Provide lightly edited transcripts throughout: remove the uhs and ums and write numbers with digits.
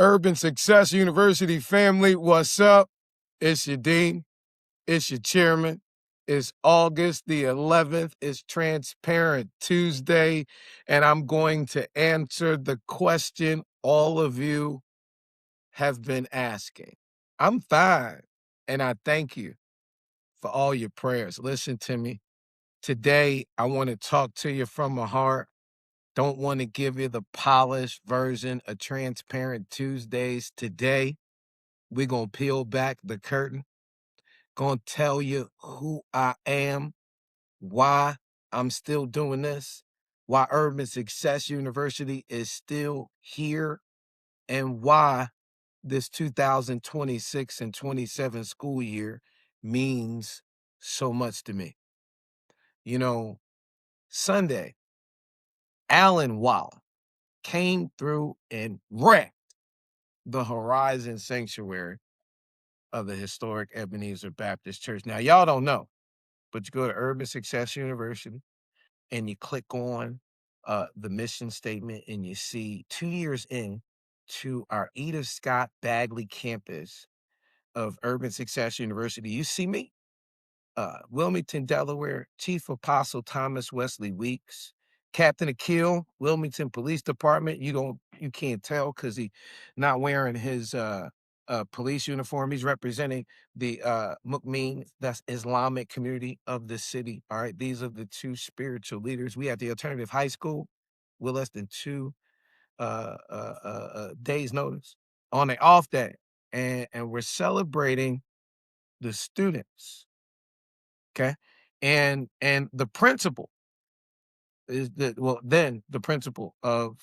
Urban Success University family, what's up? It's your dean. It's your chairman. It's August the 11th. It's Transparent Tuesday, and I'm going to answer the question all of you have been asking. I'm fine, and I thank you for all your prayers. Listen to me. Today, I want to talk to you from my heart. Don't want to give you the polished version of Transparent Tuesdays. Today, we're going to peel back the curtain, going to tell you who I am, why I'm still doing this, why Urban Success University is still here, and why this 2026 and 27 school year means so much to me. You know, Sunday, Alan Waller came through and wrecked the Horizon Sanctuary of the historic Ebenezer Baptist Church. Now, y'all don't know, but you go to Urban Success University and you click on the mission statement and you see 2 years in to our Edith Scott Bagley campus of Urban Success University. You see me, Wilmington, Delaware, Chief Apostle Thomas Wesley Weeks, Captain Akil, Wilmington Police Department. You can't tell because he's not wearing his police uniform. He's representing the Mu'min, that's Islamic community of the city. All right, these are the two spiritual leaders. We at the Alternative High School, we're less than 2 days notice on an off day, and we're celebrating the students. Okay. And the principal is then the principal of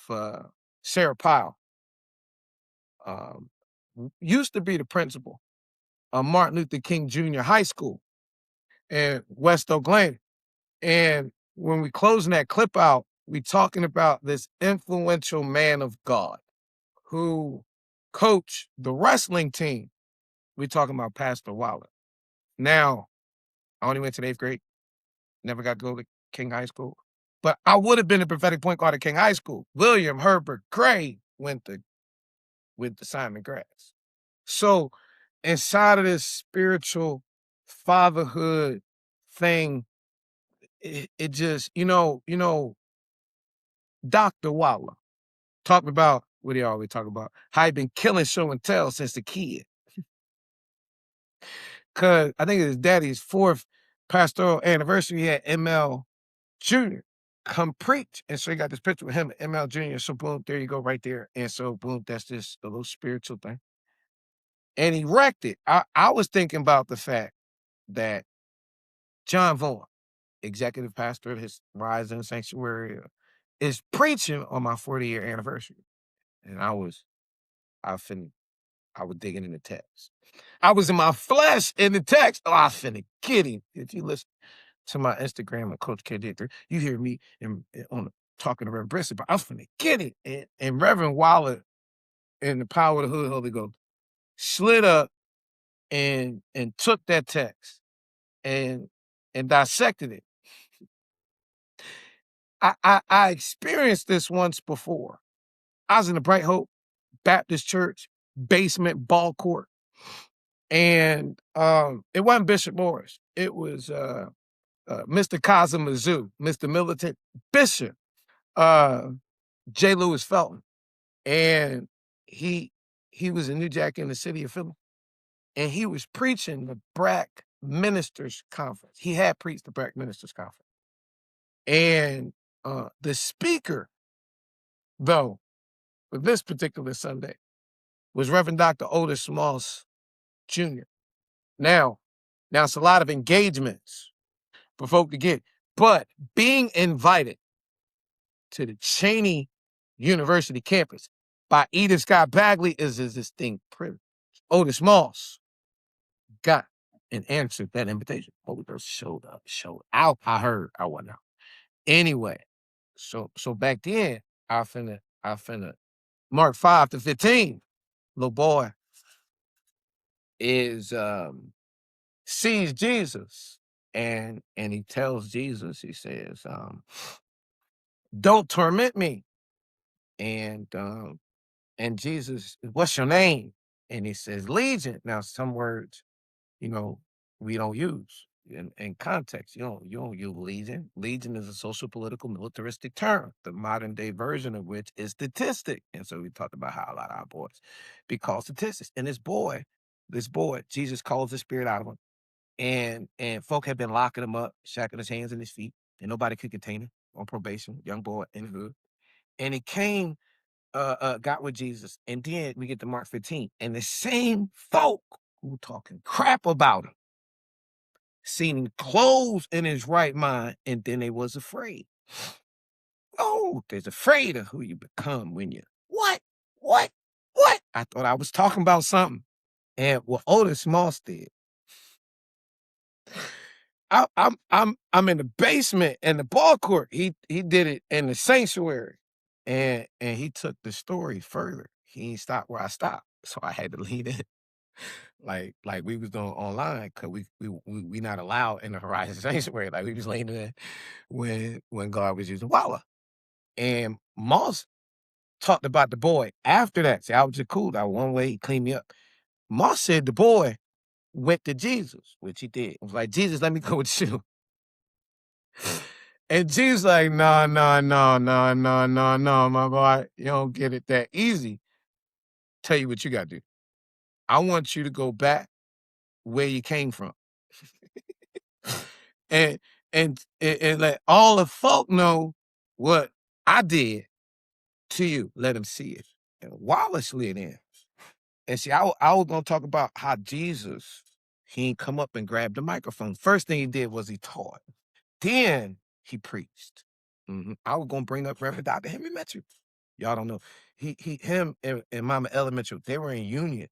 Sarah Powell used to be the principal of Martin Luther King Jr. High School in West Oakland. And when we closing that clip out, we talking about this influential man of God who coached the wrestling team. We talking about Pastor Waller. Now, I only went to the 8th grade, never got to go to King High School. But I would have been a prophetic point guard at King High School. William Herbert Gray went with the Simon Grass. So inside of this spiritual fatherhood thing, it just, Dr. Waller talked about, what do you always talk about? How he been killing show and tell since the kid. Because I think it was daddy's 4th pastoral anniversary. He had ML Jr. come preach. And so you got this picture with him, ML Jr. So boom, there you go right there. And so boom, that's just a little spiritual thing. And he wrecked it. I was thinking about the fact that John Vaughn, executive pastor of his Rising Sanctuary, is preaching on my 40-year anniversary. And I was digging in the text. I was in my flesh in the text. Oh, I finna get him. If you listen to my Instagram and Coach K Dicker, you hear me talking to Reverend Brisson, but I was finna get it. And Reverend Waller and the power of the Holy Ghost slid up and took that text and dissected it. I experienced this once before. I was in the Bright Hope Baptist Church basement ball court. And it wasn't Bishop Morris. It was Mr. Kazim Mizzou, Mr. Militant Bishop, J. Lewis Felton. And he was a New Jack in the city of Philly. And he was preaching the BRAC Ministers Conference. He had preached the BRAC Ministers Conference. And the speaker, though, for this particular Sunday was Reverend Dr. Otis Smalls Jr. Now it's a lot of engagements for folk to get, but being invited to the Cheney University campus by Edith Scott Bagley is a distinct privilege. Otis Smalls got and answered that invitation. Holy Ghost showed out. I heard, I wasn't out. Anyway, so back then, I finna Mark 5-15, little boy is sees Jesus and he tells Jesus, he says, don't torment me. And And Jesus, what's your name? And he says, Legion. Now, some words, you know, we don't use in context. You don't use legion. Legion is a social, political, militaristic term, the modern day version of which is statistic. And so we talked about how a lot of our boys be called statistics. And this boy, Jesus calls the spirit out of him. And folk had been locking him up, shackling his hands and his feet, and nobody could contain him, on probation, young boy in the hood. And he came, got with Jesus, and then we get to Mark 15, and the same folk who talking crap about him seen him clothes in his right mind, and then they was afraid. Oh, there's afraid of who you become when you what? I thought I was talking about something. And what Otis Moss did, I'm in the basement in the ball court. He did it in the sanctuary, and he took the story further. He ain't stopped where I stopped, so I had to lead it like we was doing online because we not allowed in the Horizon Sanctuary. Like we was laying there when God was using Walla, and Moss talked about the boy after that. See, I was just cool. That one way he cleaned me up. Moss said the boy went to Jesus, which he did. I was like, Jesus, let me go with you. And Jesus like, no, my boy. You don't get it that easy. Tell you what you got to do. I want you to go back where you came from. and, and let all the folk know what I did to you. Let them see it. And Wallace slid in. And see, I was going to talk about how Jesus, he ain't come up and grabbed the microphone. First thing he did was he taught. Then he preached. I was gonna bring up Reverend Dr. Henry Mitchell. Y'all don't know. Him and Mama Ella Mitchell, they were in Union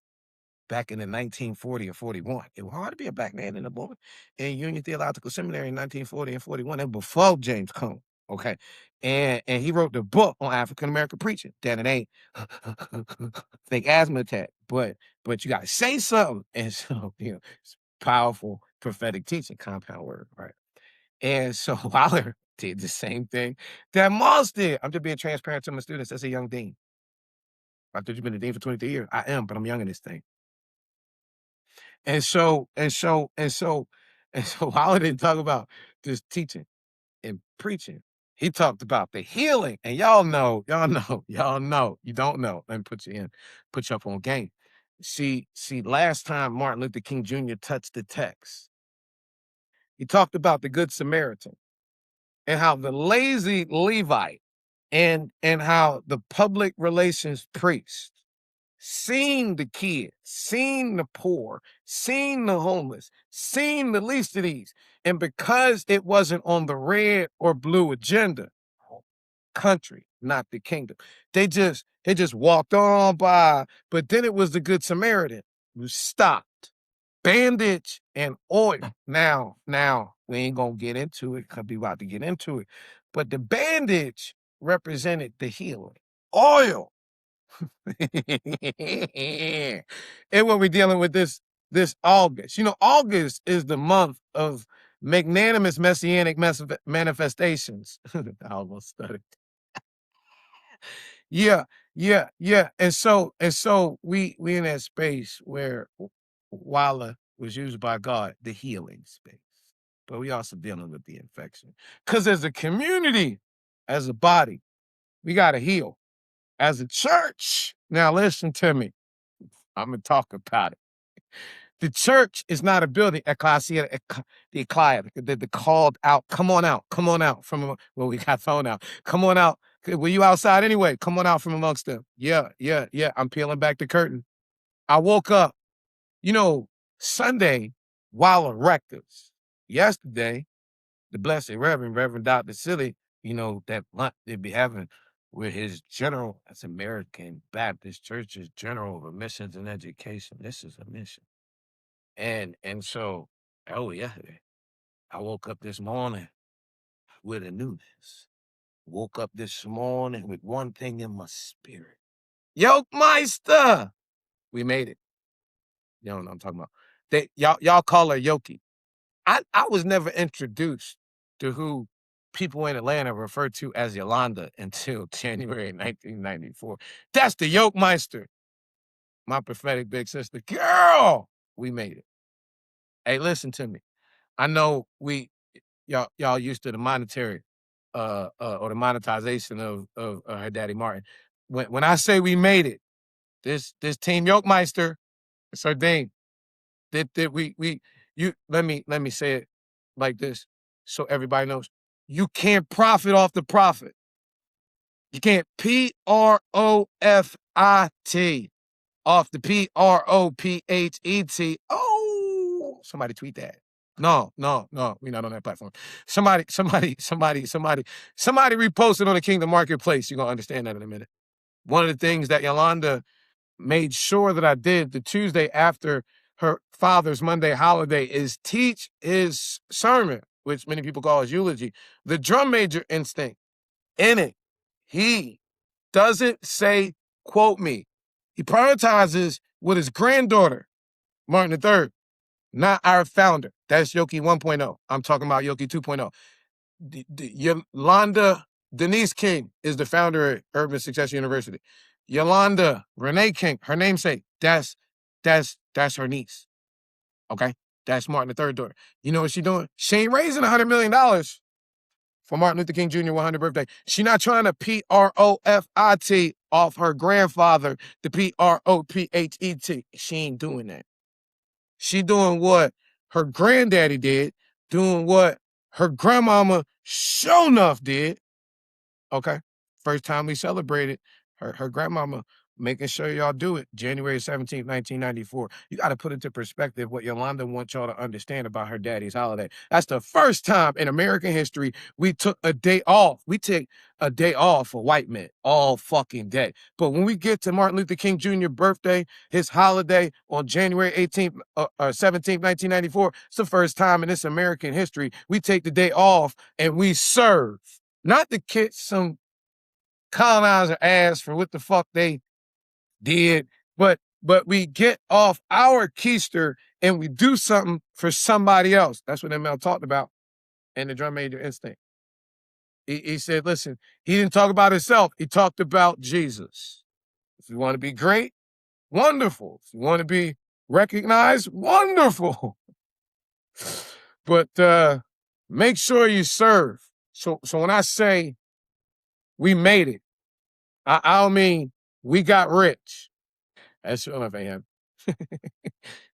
back in the 1940 and 41. It was hard to be a black man in the boy in Union Theological Seminary in 1940 and 41, and before James Cone. Okay. And he wrote the book on African American preaching. That it ain't fake asthma attack, but you gotta say something. And so, it's powerful prophetic teaching, compound word, right? And so Waller did the same thing that Moss did. I'm just being transparent to my students as a young dean. I thought you've been a dean for 23 years. I am, but I'm young in this thing. And so Waller didn't talk about just teaching and preaching. He talked about the healing. And y'all know. You don't know. Let me put you up on game. See, last time Martin Luther King Jr. touched the text, he talked about the Good Samaritan and how the lazy Levite and how the public relations priest seen the kids, seen the poor, seen the homeless, seen the least of these. And because it wasn't on the red or blue agenda, country, not the kingdom, they just walked on by. But then it was the Good Samaritan who stopped, bandage and oil. Now we ain't gonna get into it because we about to get into it. But the bandage represented the healing. Oil. And what we're dealing with this August. August is the month of magnanimous messianic manifestations. I almost stuttered. Yeah. And so we in that space where Walla was used by God, the healing space. But we also dealing with the infection. Because as a community, as a body, we gotta heal. As a church, now listen to me. I'm gonna talk about it. The church is not a building. Ecclesia, the ecclesia, the called out. Come on out from. Well, we got phone out. Come on out. Were you outside anyway? Come on out from amongst them. Yeah. I'm peeling back the curtain. I woke up, Sunday, while erectors. Yesterday, the Blessed Reverend Dr. Silly, that lunch they'd be having with his general, that's American Baptist Church's general of missions and education. This is a mission. And so, yesterday, I woke up this morning with a newness. Woke up this morning with one thing in my spirit. Yoke Meister! We made it. You don't know what I'm talking about. Y'all call her Yoki. I was never introduced to who people in Atlanta referred to as Yolanda until January 1994. That's the Yokemeister, my prophetic big sister. Girl, we made it. Hey, listen to me. I know y'all used to the monetary or the monetization of her daddy Martin. When I say we made it, this team Yokemeister, it's our thing. That we you let me say it like this so everybody knows. You can't profit off the profit. You can't PROFIT off the PROPHET. Oh, somebody tweet that. No, we're not on that platform. Somebody repost it on the Kingdom Marketplace. You're gonna understand that in a minute. One of the things that Yolanda made sure that I did the Tuesday after her father's Monday holiday is teach his sermon, which many people call his eulogy, the drum major instinct. In it, he doesn't say, quote me. He prioritizes with his granddaughter, Martin III, not our founder. That's Yoki 1.0. I'm talking about Yoki 2.0. Yolanda Denise King is the founder of Urban Success University. Yolanda Renee King, her namesake, that's her niece. Okay? That's Martin III daughter. You know what she's doing? She ain't raising $100 million for Martin Luther King Jr. 100th birthday. She's not trying to PROFIT off her grandfather, the PROPHET. She ain't doing that. She doing what her granddaddy did, doing what her grandmama sure enough did. Okay. First time we celebrated her grandmama making sure y'all do it, January 17th, 1994. You got to put into perspective what Yolanda wants y'all to understand about her daddy's holiday. That's the first time in American history we took a day off. We take a day off for white men all fucking day. But when we get to Martin Luther King Jr. birthday, his holiday on January 18th, 17th, 1994, it's the first time in this American history we take the day off and we serve. Not to kick some colonizer ass for what the fuck they did, but we get off our keister and we do something for somebody else. That's what ML talked about in the Drum Major Instinct. He said, listen, he didn't talk about himself. He talked about Jesus. If you want to be great, wonderful. If you want to be recognized, wonderful. But make sure you serve. So when I say we made it, I don't mean we got rich. That's sure enough ain't happened.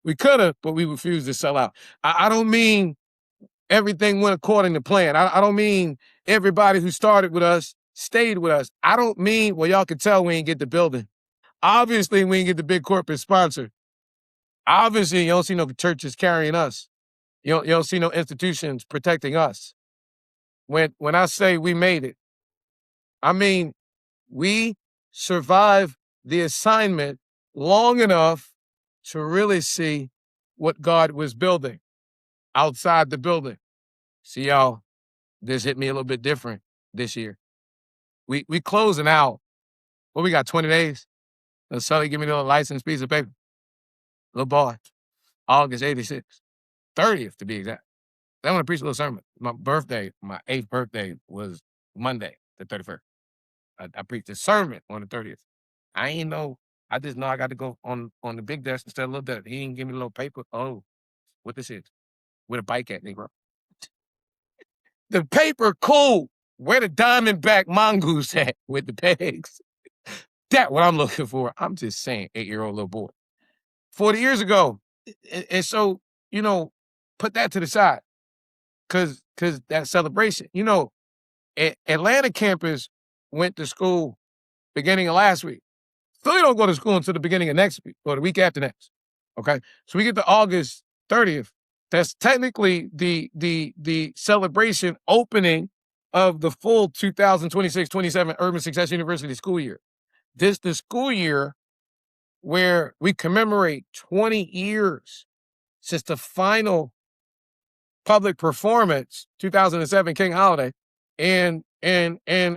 We could have, but we refused to sell out. I don't mean everything went according to plan. I don't mean everybody who started with us stayed with us. I don't mean, well, y'all can tell we ain't get the building. Obviously, we ain't get the big corporate sponsor. Obviously, you don't see no churches carrying us. You don't see no institutions protecting us. When I say we made it, I mean we survived the assignment long enough to really see what God was building outside the building. See, y'all, this hit me a little bit different this year. We closing out. Well, we got 20 days. Sully give me the little license piece of paper. Little boy. August 86. 30th to be exact. I want to preach a little sermon. My birthday, my 8th birthday was Monday, the 31st. I preached a sermon on the 30th. I ain't know. I just know I got to go on the big desk instead of little desk. He didn't give me a little paper. Oh, what this is? Where the bike at, Negro? The paper, cool. Where the Diamondback mongoose at with the pegs? That's what I'm looking for. I'm just saying, 8-year-old little boy. 40 years ago. And so, put that to the side. Cause that celebration, Atlanta campus went to school beginning of last week. Philly don't go to school until the beginning of next week or the week after next. Okay. So we get to August 30th. That's technically the celebration opening of the full 2026-27 Urban Success University school year. This the school year where we commemorate 20 years since the final public performance, 2007 King Holiday, and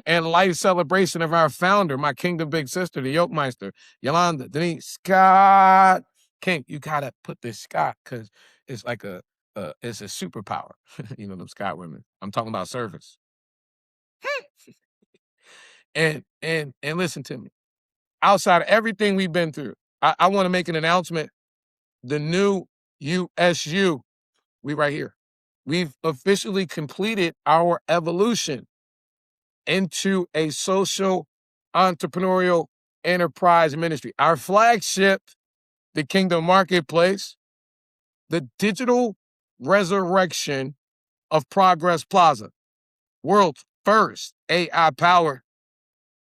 life celebration of our founder, my kingdom big sister, the Yokemeister, Yolanda, Denise, Scott King. You gotta put this Scott because it's like it's a superpower. Them Scott women. I'm talking about service. And listen to me. Outside of everything we've been through, I want to make an announcement. The new USU, we right here. We've officially completed our evolution into a social entrepreneurial enterprise ministry. Our flagship, the Kingdom Marketplace, the digital resurrection of Progress Plaza, world's first AI-powered,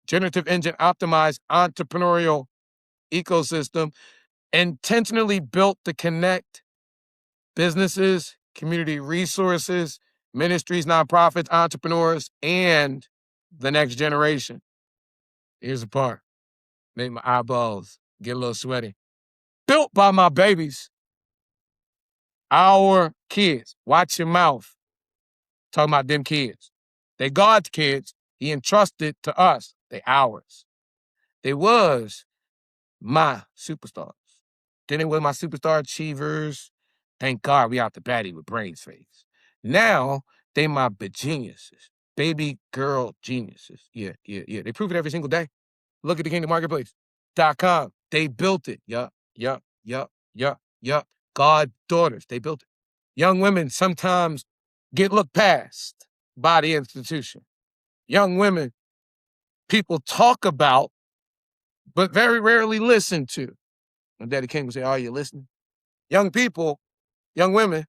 generative engine optimized entrepreneurial ecosystem, intentionally built to connect businesses, community resources, ministries, nonprofits, entrepreneurs, and the next generation. Here's the part. Make my eyeballs get a little sweaty. Built by my babies. Our kids. Watch your mouth. Talking about them kids. They God's kids. He entrusted to us. They ours. They was my superstars. Then it was my superstar achievers. Thank God we out the baddie with brains face. Now they my geniuses. Baby girl geniuses. Yeah. They prove it every single day. Look at the Kingdom Marketplace.com. They built it. Yup. God daughters, they built it. Young women sometimes get looked past by the institution. Young women, people talk about, but very rarely listen to. And Daddy King would say, are you listening? Young people, young women,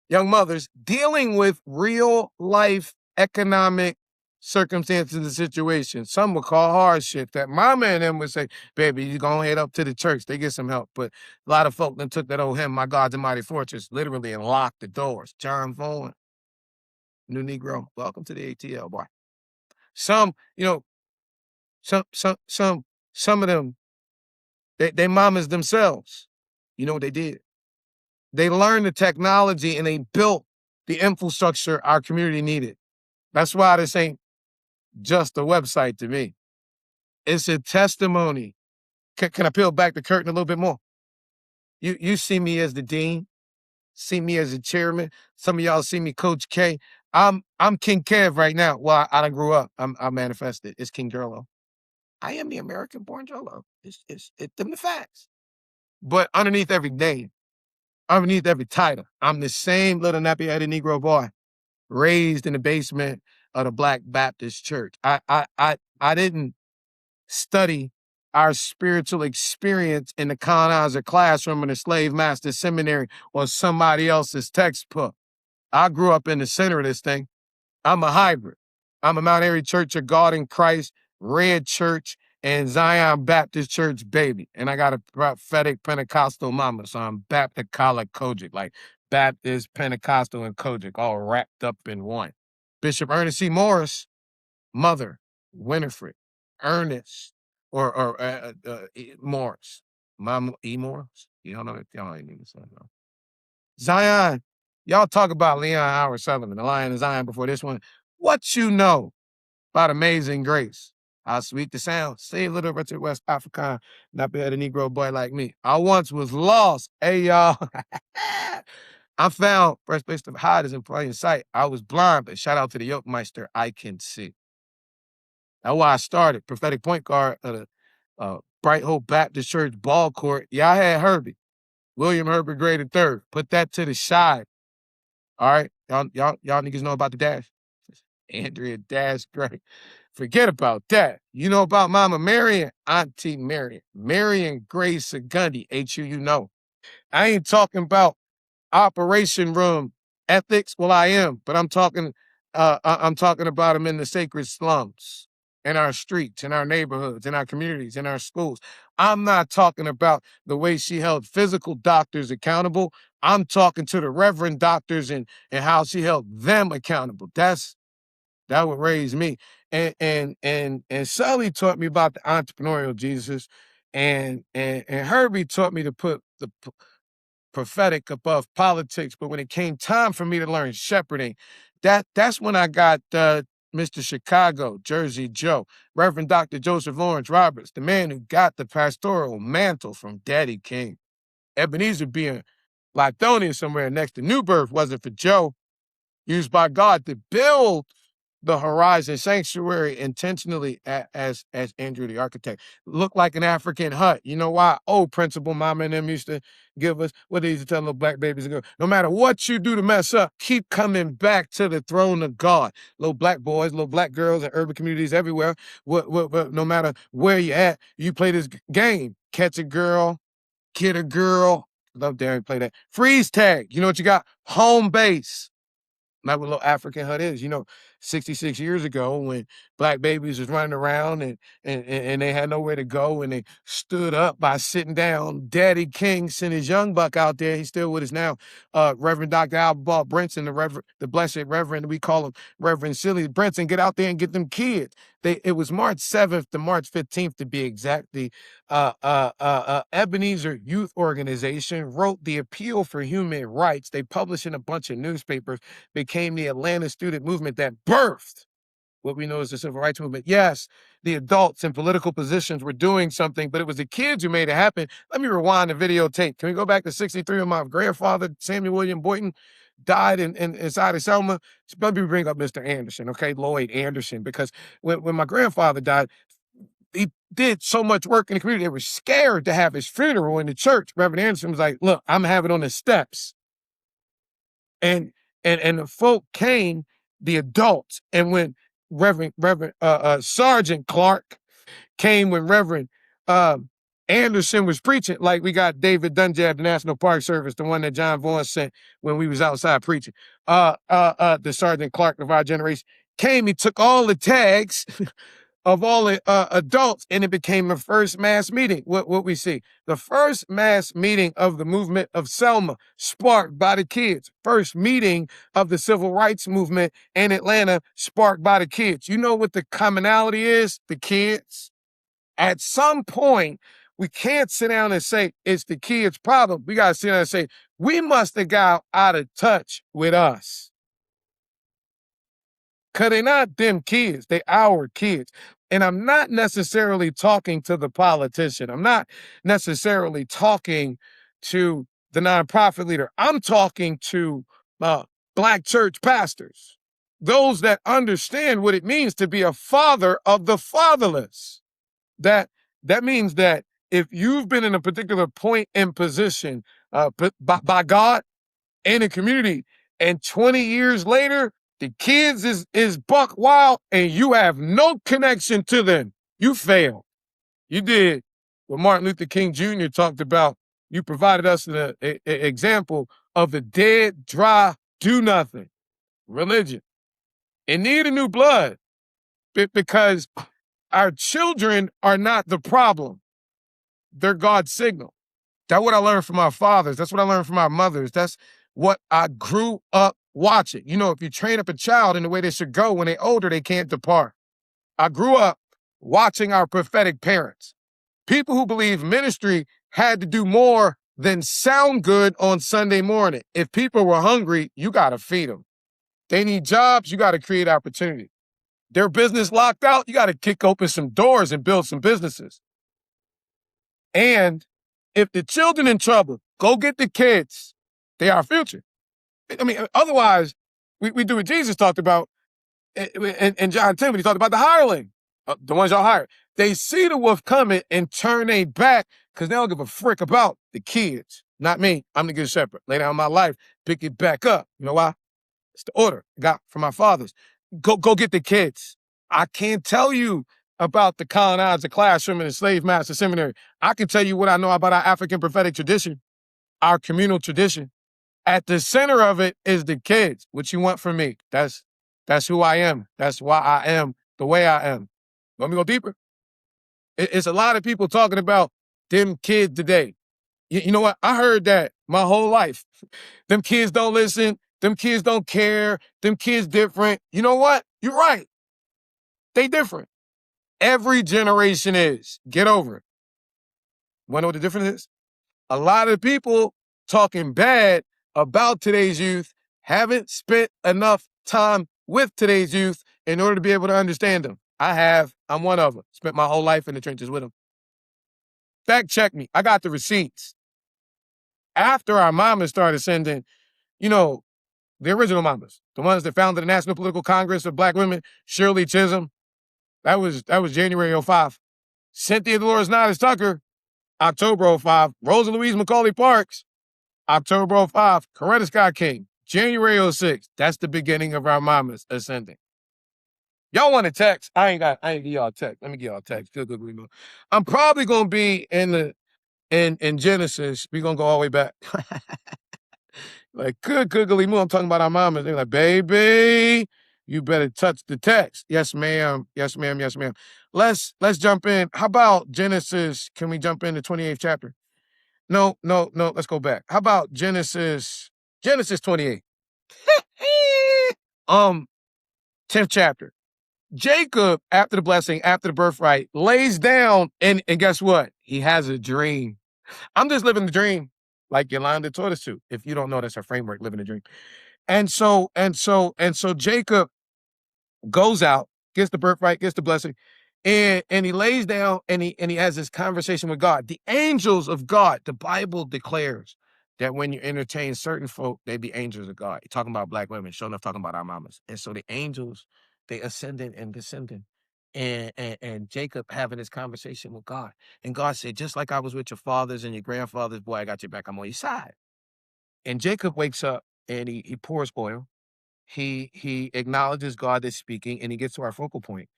young mothers dealing with real life economic circumstances and situations. Some would call hardship that mama and them would say, baby, you go head up to the church. They get some help. But a lot of folk then took that old hymn, My God's a Mighty Fortress, literally and locked the doors. John Vaughan, New Negro, welcome to the ATL, boy. Some, some of them, they mamas themselves, you know what they did? They learned the technology and they built the infrastructure our community needed. That's why this ain't just a website to me. It's a testimony. Can I peel back the curtain a little bit more? You see me as the dean, see me as the chairman. Some of y'all see me Coach K. I'm King Kev right now. Well, I done grew up. I manifested. It's King Jolo. I am the American-born Jolo. It's them the facts. But underneath every name, underneath every title, I'm the same little nappy-headed Negro boy raised in the basement of the Black Baptist Church. I didn't study our spiritual experience in the colonizer classroom in the slave master seminary or somebody else's textbook. I grew up in the center of this thing. I'm a hybrid. I'm a Mount Airy Church of God in Christ, Red Church, and Zion Baptist Church baby. And I got a prophetic Pentecostal mama, so I'm Baptist College Kojic, like Baptist, Pentecostal, and Kojic all wrapped up in one. Bishop Ernest C. Morris, mother, Winifred, Ernest, or Morris. Mama E. Morris? You don't know that? Y'all ain't even saying no. Zion, y'all talk about Leon Howard Sullivan, the Lion of Zion before this one. What you know about Amazing Grace? How sweet the sound. Say a little Richard West African, not be a Negro boy like me. I once was lost. Hey, y'all. I found first place to hide is in plain sight. I was blind, but shout out to the Yoke Meister. I can see. That's why I started prophetic point guard at a Bright Hope Baptist Church ball court. Yeah, I had Herbie, William Herbert Gray III. Put that to the side. All right, y'all niggas know about the Dash. Andrea Dash Gray. Forget about that. You know about Mama Marion, Auntie Marion, Marion Grace Segundi. HU, you know. I ain't talking about operation room ethics. Well, I am, but I'm talking about them in the sacred slums, in our streets, in our neighborhoods, in our communities, in our schools. I'm not talking about the way she held physical doctors accountable. I'm talking to the reverend doctors and how she held them accountable. That would raise me. And Sully taught me about the entrepreneurial Jesus, and Herbie taught me to put the prophetic above politics. But when it came time for me to learn shepherding, that's when I got Mr. Chicago, Jersey Joe, Reverend Dr. Joseph Lawrence Roberts, the man who got the pastoral mantle from Daddy King. Ebenezer being Lithonia somewhere next to New Birth wasn't for Joe, used by God to build the horizon. Sanctuary intentionally, as Andrew the architect, looked like an African hut. You know why? Old principal mama and them used to give us what they used to tell little black babies to go. No matter what you do to mess up, keep coming back to the throne of God. Little black boys, little black girls in urban communities everywhere. No matter where you at, you play this game. Catch a girl, get a girl. Love daring play that. Freeze tag. You know what you got? Home base. Not what little African hut is. 66 years ago when black babies was running around and they had nowhere to go and they stood up by sitting down. Daddy King sent his young buck out there. He's still with us now. Reverend Dr. Albert Brinson, the blessed Reverend, we call him Reverend Silly Brinson, get out there and get them kids. It was March 7th to March 15th to be exact. The Ebenezer Youth Organization wrote the Appeal for Human Rights. They published in a bunch of newspapers, became the Atlanta student movement that birthed what we know as the civil rights movement. Yes, the adults in political positions were doing something, but it was the kids who made it happen. Let me rewind the videotape. Can we go back to 63 when my grandfather, Samuel William Boynton, died inside of Selma? Let me bring up Mr. Anderson, okay, Lloyd Anderson, because when my grandfather died, he did so much work in the community. They were scared to have his funeral in the church. Reverend Anderson was like, look, I'm having it on the steps. And the folk came, the adults, and when Reverend Sergeant Clark came when Reverend Anderson was preaching, like we got David Dunjay at the National Park Service, the one that John Vaughn sent when we was outside preaching. The Sergeant Clark of our generation came, he took all the tags of all the adults, and it became the first mass meeting. What we see, the first mass meeting of the movement of Selma, sparked by the kids. First meeting of the civil rights movement in Atlanta, sparked by the kids. You know what the commonality is? The kids. At some point, we can't sit down and say it's the kids' problem. We got to sit down and say we must have got out of touch with us. Because they're not them kids, they our kids. And I'm not necessarily talking to the politician. I'm not necessarily talking to the nonprofit leader. I'm talking to Black church pastors, those that understand what it means to be a father of the fatherless. That means that if you've been in a particular point and position by God in a community, and 20 years later, the kids is buck wild and you have no connection to them, you failed. You did what Martin Luther King Jr. talked about. You provided us an example of a dead, dry, do nothing religion. It needed new blood because our children are not the problem. They're God's signal. That's what I learned from our fathers. That's what I learned from our mothers. That's what I grew up watching. If you train up a child in the way they should go, when they're older, they can't depart. I grew up watching our prophetic parents, people who believe ministry had to do more than sound good on Sunday morning. If people were hungry, you got to feed them. They need jobs, you got to create opportunity. Their business locked out, you got to kick open some doors and build some businesses. And if the children in trouble, go get the kids. They are our future. I mean, otherwise, we do what Jesus talked about in John 10 when he talked about the hireling, the ones y'all hired. They see the wolf coming and turn their back because they don't give a frick about the kids. Not me. I'm the good shepherd. Lay down my life, pick it back up. You know why? It's the order I got from my fathers. Go get the kids. I can't tell you about the colonizer classroom and the slave master seminary. I can tell you what I know about our African prophetic tradition, our communal tradition. At the center of it is the kids. What you want from me? That's who I am. That's why I am the way I am. Let me go deeper. It's a lot of people talking about them kids today. You know what? I heard that my whole life. Them kids don't listen. Them kids don't care. Them kids different. You know what? You're right. They different. Every generation is. Get over it. Want to know what the difference is? A lot of people talking bad about today's youth haven't spent enough time with today's youth in order to be able to understand them. I have. I'm one of them. Spent my whole life in the trenches with them. Fact check me. I got the receipts. After our mama started sending, The original mamas. The ones that founded the National Political Congress of Black Women. Shirley Chisholm. That was January 05. Cynthia Dolores Nodis Tucker, October 05. Rosa Louise Macaulay Parks, October 05. Coretta Scott King, January 06. That's the beginning of our mamas ascending. Y'all want a text? I ain't give y'all a text. Let me give y'all a text. I'm probably gonna be in Genesis. We're gonna go all the way back. Like, good googly moo. I'm talking about our mamas. They're like, baby, you better touch the text. Yes, ma'am. Yes, ma'am. Yes, ma'am. Let's jump in. How about Genesis? Can we jump into 28th chapter? No. Let's go back. How about Genesis 28? 10th chapter. Jacob, after the blessing, after the birthright, lays down and guess what? He has a dream. I'm just living the dream, like Yolanda taught us to. If you don't know, that's her framework, living the dream. And so Jacob goes out, gets the birthright, gets the blessing, and he lays down and he has this conversation with God. The angels of God, the Bible declares that when you entertain certain folk, they be angels of God. You're talking about Black women, sure enough, talking about our mamas. And so the angels, they ascending and descending. And Jacob having this conversation with God. And God said, just like I was with your fathers and your grandfathers, boy, I got your back. I'm on your side. And Jacob wakes up and he pours oil. He acknowledges God is speaking, and he gets to our focal point.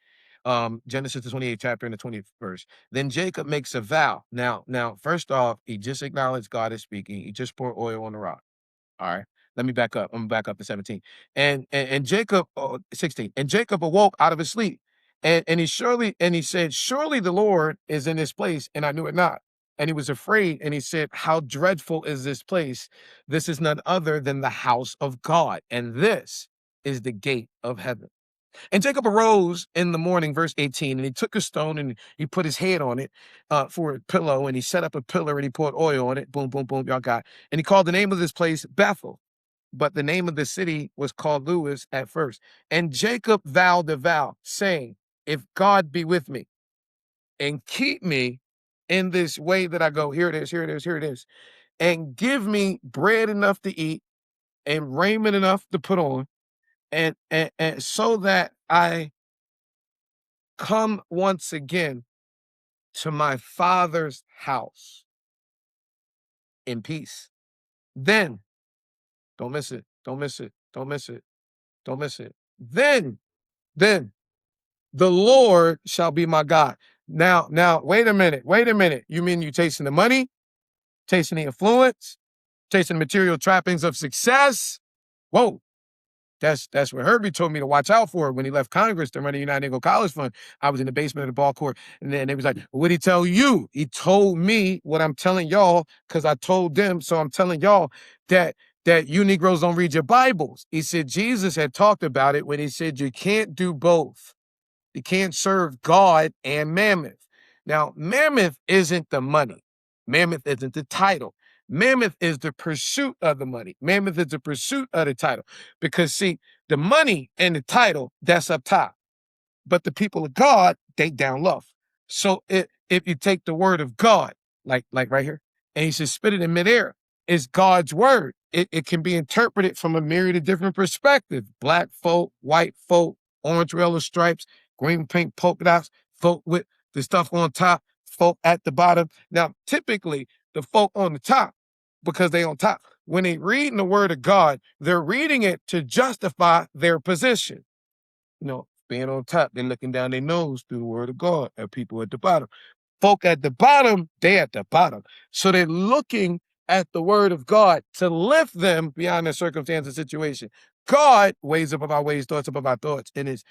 Genesis the 28th chapter and the 20th verse. Then Jacob makes a vow. Now, first off, he just acknowledged God is speaking. He just poured oil on the rock. All right. Let me back up. I'm gonna back up to 17. And Jacob, 16. And Jacob awoke out of his sleep. And he said, surely the Lord is in this place, and I knew it not. And he was afraid, and he said, how dreadful is this place? This is none other than the house of God, and this is the gate of heaven. And Jacob arose in the morning, verse 18, and he took a stone and he put his head on it for a pillow, and he set up a pillar and he poured oil on it. Boom, boom, boom, y'all got. And he called the name of this place Bethel, but the name of the city was called Luz at first. And Jacob vowed a vow, saying, if God be with me and keep me in this way that I go, here it is, and give me bread enough to eat and raiment enough to put on, and so that I come once again to my father's house in peace. Then, don't miss it. Then the Lord shall be my God. Now, wait a minute. You mean you chasing the money, chasing the influence, chasing the material trappings of success? Whoa. That's what Herbie told me to watch out for when he left Congress to run the United Negro College Fund. I was in the basement of the ball court, and then they was like, what'd he tell you? He told me what I'm telling y'all, because I told them, so I'm telling y'all that you Negroes don't read your Bibles. He said Jesus had talked about it when he said you can't do both. You can't serve God and Mammoth. Now, Mammoth isn't the money. Mammoth isn't the title. Mammoth is the pursuit of the money. Mammoth is the pursuit of the title. Because, see, the money and the title, that's up top. But the people of God, they down low. So if you take the word of God, like right here, and he says spit it in midair, it's God's word. It can be interpreted from a myriad of different perspectives. Black folk, white folk, orange yellow stripes, green pink polka dots, folk with the stuff on top, folk at the bottom. Now, typically, the folk on the top, because they on top, when they reading the word of God, they're reading it to justify their position. You know, being on top, they're looking down their nose through the word of God at people at the bottom. Folk at the bottom, they at the bottom. So they're looking at the word of God to lift them beyond their circumstance and situation. God weighs above our ways, thoughts above our thoughts, in his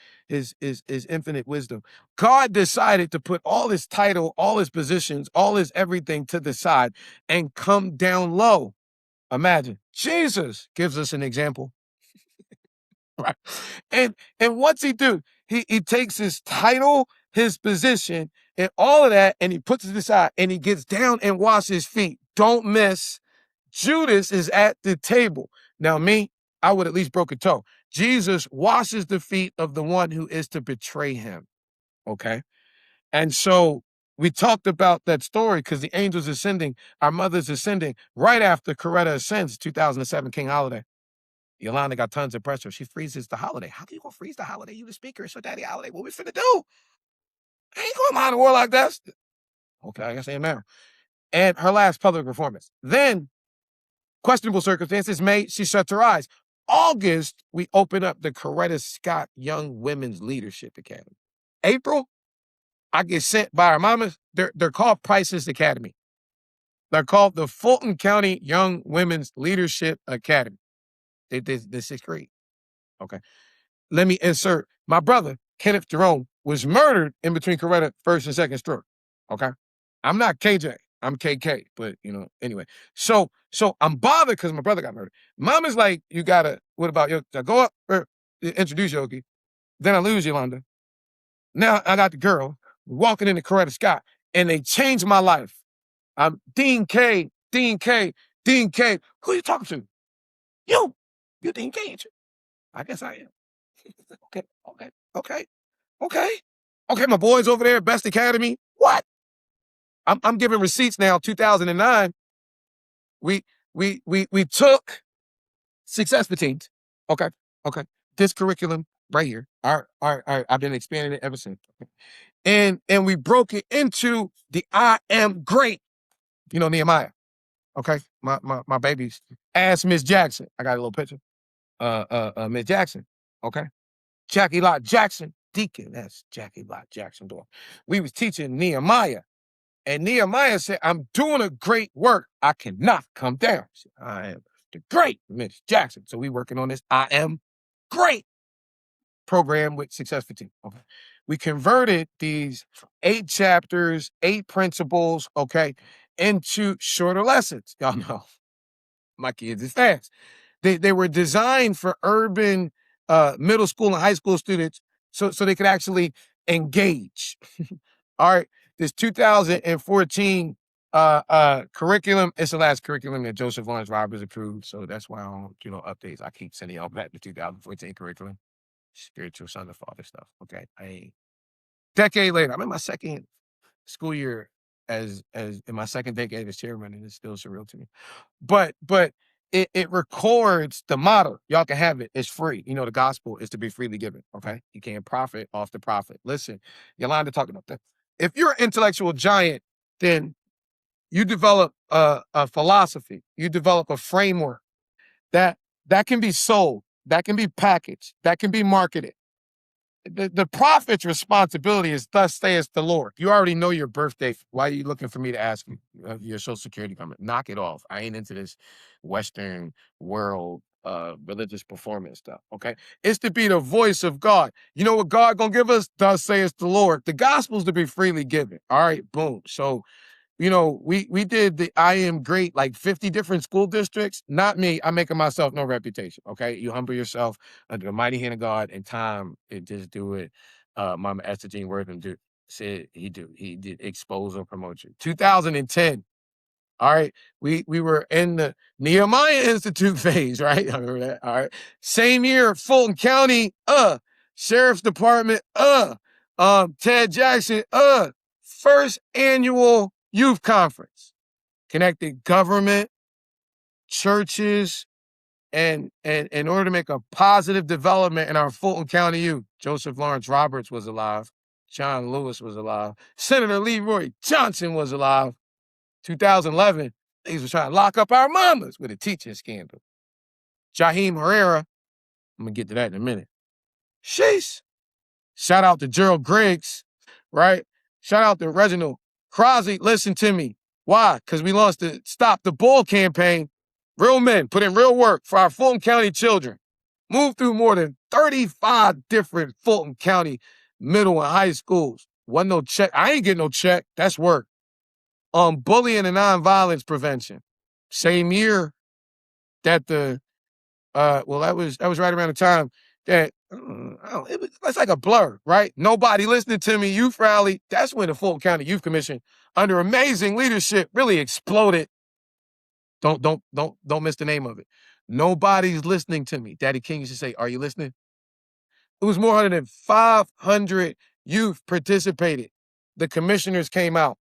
infinite wisdom. God decided to put all his title, all his positions, all his everything to the side and come down low. Imagine. Jesus gives us an example. Right. And what's he do? He takes his title, his position, and all of that, and he puts it aside, and he gets down and washes his feet. Don't miss. Judas is at the table. Now, me, I would at least broke a toe. Jesus washes the feet of the one who is to betray him. Okay. And so we talked about that story because the angels ascending, our mother's ascending right after Coretta ascends, 2007 King Holiday. Yolanda got tons of pressure. She freezes the holiday. How can you gonna freeze the holiday? You the speaker. It's your daddy holiday. What we finna do? I ain't going behind the wall like that. Okay, I guess I am now. And her last public performance. Then, questionable circumstances, May, she shuts her eyes. August, we open up the Coretta Scott Young Women's Leadership Academy. April, I get sent by our mamas. They're called Price's Academy. They're called the Fulton County Young Women's Leadership Academy. They did the 6th grade. Okay. Let me insert. My brother, Kenneth Jerome, was murdered in between Coretta first and second stroke. Okay. I'm not KJ. I'm KK. But, anyway. So I'm bothered because my brother got murdered. Mama's like, you gotta, what about you? Go up, introduce Yogi. Then I lose Yolanda. Now I got the girl walking into Coretta Scott, and they changed my life. I'm Dean K. Who you talking to? You Dean K, ain't you? I guess I am. Okay, my boys over there, Best Academy. What? I'm giving receipts now. 2009. We took Success Fatigues. Okay. This curriculum right here. All right. I've been expanding it ever since. And we broke it into the I Am Great. Nehemiah. Okay. My babies. Ask Miss Jackson. I got a little picture. Miss Jackson. Okay. Jackie Lott Jackson, Deacon. That's Jackie Lott Jackson door. We was teaching Nehemiah. And Nehemiah said, I'm doing a great work. I cannot come down. Said, I am the great Miss Jackson. So we working on this I Am Great program with Success Fatigue. Okay. We converted these 8 chapters, 8 principles, okay, into shorter lessons. Y'all know my kids is fast. They were designed for urban middle school and high school students so they could actually engage. All right. This 2014 curriculum, it's the last curriculum that Joseph Lawrence Roberts approved. So that's why I don't, updates. I keep sending y'all back to 2014 curriculum. Spiritual son of father stuff. Okay. Decade later, I'm in my second school year as in my second decade as chairman, and it's still surreal to me. But it records the model. Y'all can have it. It's free. The gospel is to be freely given. Okay. You can't profit off the profit. Listen, Yolanda talking about that. If you're an intellectual giant, then you develop a philosophy. You develop a framework that can be sold, that can be packaged, that can be marketed. The prophet's responsibility is thus saith the Lord. You already know your birthday. Why are you looking for me to ask you your social security number? Knock it off. I ain't into this Western world religious performance stuff. Okay. It's to be the voice of God. You know what God gonna give us? Thus saith the Lord. The gospel's to be freely given. All right, boom. So we did the I Am Great, like 50 different school districts. Not me. I'm making myself no reputation. Okay. You humble yourself under the mighty hand of God, and time, it just do it. Mama Esther Jean Wortham said he did expose or promote you. 2010. All right. We were in the Nehemiah Institute phase, right? I remember that. All right. Same year, Fulton County, Sheriff's Department, Ted Jackson, first annual youth conference. Connected government, churches, and in order to make a positive development in our Fulton County youth. Joseph Lawrence Roberts was alive. John Lewis was alive. Senator Leroy Johnson was alive. 2011, they was trying to lock up our mamas with a teaching scandal. Jaheim Herrera, I'm going to get to that in a minute. Sheesh. Shout out to Gerald Griggs, right? Shout out to Reginald Crosby. Listen to me. Why? Because we launched the Stop the Bull campaign. Real men put in real work for our Fulton County children. Moved through more than 35 different Fulton County middle and high schools. Wasn't no check. I ain't getting no check. That's work. Bullying and nonviolence prevention. Same year that that was right around the time that it's like a blur, right? Nobody listening to me, youth rally. That's when the Fulton County Youth Commission, under amazing leadership, really exploded. Don't miss the name of it. Nobody's listening to me. Daddy King used to say, "Are you listening?" It was more than 500 youth participated. The commissioners came out.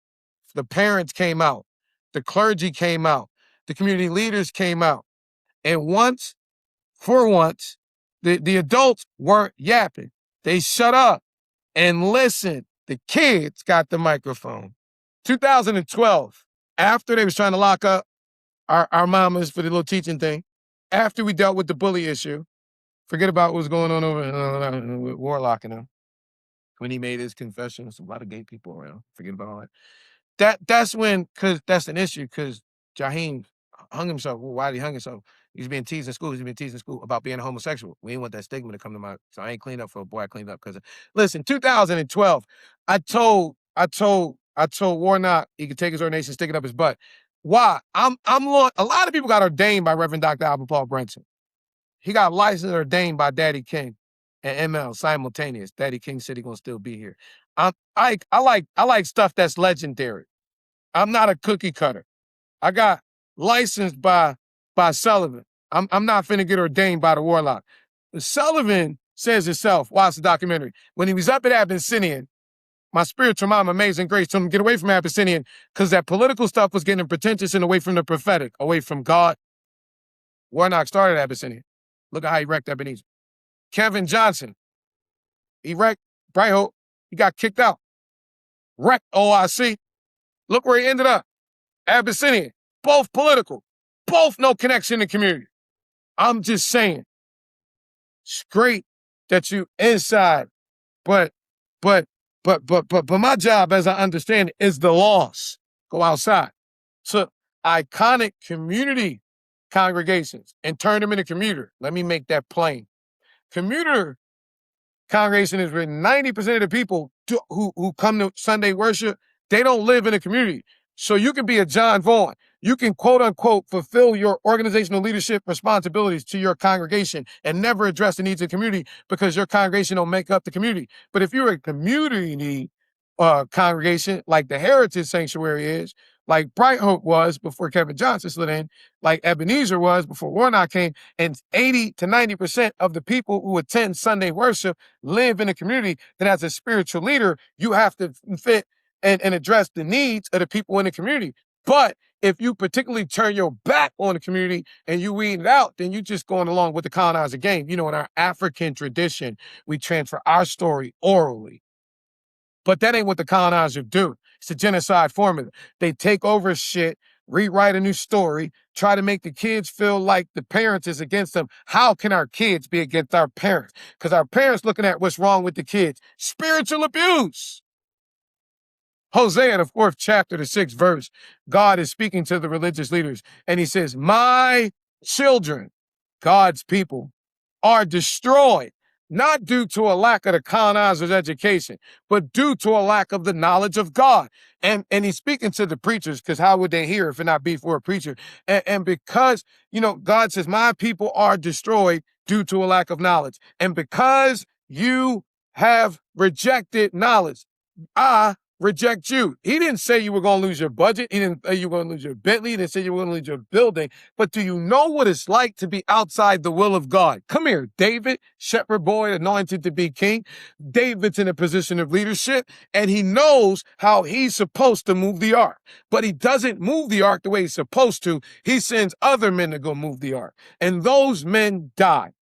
The parents came out. The clergy came out. The community leaders came out. And once for once, the adults weren't yapping. They shut up and listened. The kids got the microphone. 2012, after they was trying to lock up our mamas for the little teaching thing, after we dealt with the bully issue, forget about what was going on over with Warlock and him. When he made his confession, there's a lot of gay people around. Forget about all that. That's when, because that's an issue, because Jaheim hung himself. Well, why did he hung himself? He's being teased in school. He's been teased in school about being a homosexual. We didn't want that stigma to come to my. So I ain't cleaned up for a boy. I cleaned up because listen, 2012, I told Warnock he could take his ordination, stick it up his butt. Why? A lot of people got ordained by Reverend Dr. Albert Paul Brenton. He got licensed and ordained by Daddy King and ML simultaneous. Daddy King said he gonna still be here. I like stuff that's legendary. I'm not a cookie cutter. I got licensed by Sullivan. I'm not finna get ordained by the Warlock. Sullivan says himself, watch the documentary. When he was up at Abyssinian, my spiritual mom, Amazing Grace, told him to get away from Abyssinian because that political stuff was getting pretentious and away from the prophetic, away from God. Warnock started Abyssinian. Look at how he wrecked Ebenezer. Kevin Johnson, he wrecked Bright Hope. He got kicked out. Wrecked OIC. Look where he ended up. Abyssinian. Both political. Both no connection to community. I'm just saying. It's great that you inside, but my job, as I understand it, is the loss. Go outside. So iconic community congregations and turn them into commuter. Let me make that plain. Commuter congregation is where 90% of the people who come to Sunday worship, they don't live in a community. So you can be a John Vaughn. You can, quote unquote, fulfill your organizational leadership responsibilities to your congregation and never address the needs of the community because your congregation don't make up the community. But if you're a community congregation, like the Heritage Sanctuary is, like Bright Hope was before Kevin Johnson slid in, like Ebenezer was before Warnock came, and 80 to 90% of the people who attend Sunday worship live in a community, that as a spiritual leader, you have to fit and address the needs of the people in the community. But if you particularly turn your back on the community and you weed it out, then you're just going along with the colonizer game. You know, in our African tradition, we transfer our story orally. But that ain't what the colonizer do. It's a genocide formula. They take over shit, rewrite a new story, try to make the kids feel like the parents is against them. How can our kids be against our parents? Because our parents looking at what's wrong with the kids. Spiritual abuse. Hosea, the 4th chapter, the 6th verse, God is speaking to the religious leaders, and he says, my children, God's people, are destroyed, not due to a lack of the colonizer's education, but due to a lack of the knowledge of God. And he's speaking to the preachers, because how would they hear if it not be for a preacher? And because, God says, my people are destroyed due to a lack of knowledge. And because you have rejected knowledge, I reject you. He didn't say you were going to lose your budget. He didn't say you were going to lose your Bentley. He didn't say you were going to lose your building. But do you know what it's like to be outside the will of God? Come here, David, shepherd boy, anointed to be king. David's in a position of leadership, and he knows how he's supposed to move the ark. But he doesn't move the ark the way he's supposed to. He sends other men to go move the ark. And those men die.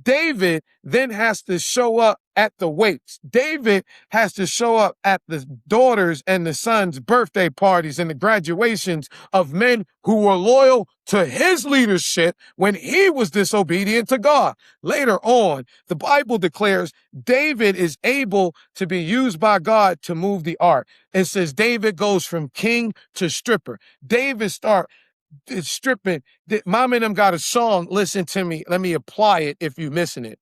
David then has to show up at the wakes. David has to show up at the daughters and the sons' birthday parties and the graduations of men who were loyal to his leadership when he was disobedient to God. Later on, the Bible declares David is able to be used by God to move the ark. It says David goes from king to stripper. David it's stripping. Mama and them got a song. Listen to me. Let me apply it if you're missing it.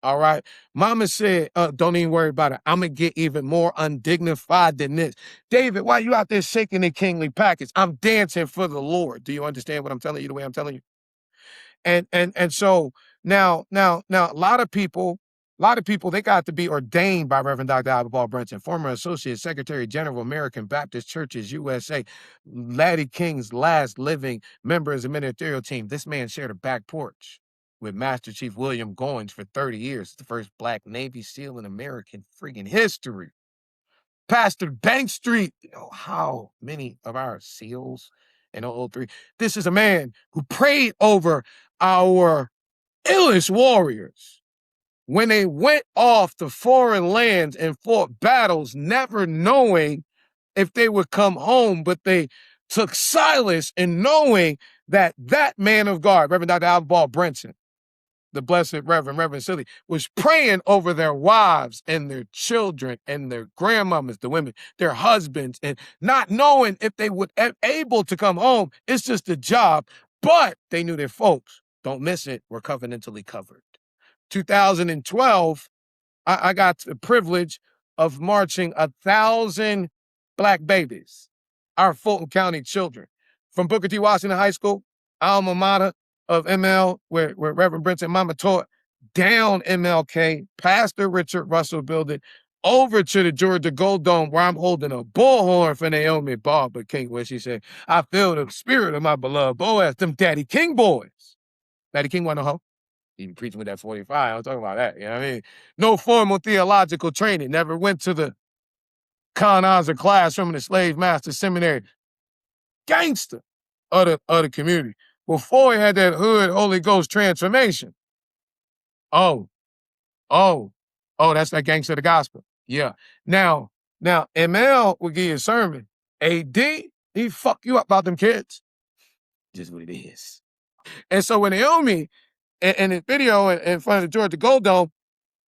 All right. Mama said, don't even worry about it. I'm going to get even more undignified than this. David, why you out there shaking the kingly package? I'm dancing for the Lord. Do you understand what I'm telling you the way I'm telling you? And so now, a lot of people, they got to be ordained by Reverend Dr. Albert Paul Brenton, former Associate Secretary General, American Baptist Churches, USA, Laddie King's last living member of the ministerial team. This man shared a back porch with Master Chief William Goins for 30 years. The first Black Navy SEAL in American freaking history. Pastor Bank Street. How many of our SEALs in 003? This is a man who prayed over our illest warriors, when they went off to foreign lands and fought battles, never knowing if they would come home, but they took solace in knowing that that man of God, Reverend Dr. Alvin Ball Brenton, the blessed Reverend Silly, was praying over their wives and their children and their grandmamas, the women, their husbands, and not knowing if they would able to come home. It's just a job, but they knew their folks, don't miss it, were covenantally covered. 2012, I got the privilege of marching 1,000 Black babies, our Fulton County children, from Booker T. Washington High School, alma mater of ML, where Reverend Brenton Mama taught, down MLK, past the Richard Russell Building, over to the Georgia Gold Dome, where I'm holding a bullhorn for Naomi Barber King, where she said, I feel the spirit of my beloved Boaz, them Daddy King boys. Daddy King wasn't a hoe. He be preaching with that 45. I'm talking about that. You know what I mean? No formal theological training. Never went to the colonizer classroom in the slave master seminary. Gangster of the community. Before he had that hood Holy Ghost transformation. Oh, that's that gangster of the gospel. Yeah. Now, ML will give you a sermon. AD, he fuck you up about them kids. Just what it is. And so when Naomi, in the video in front of the Georgia Gold Dome,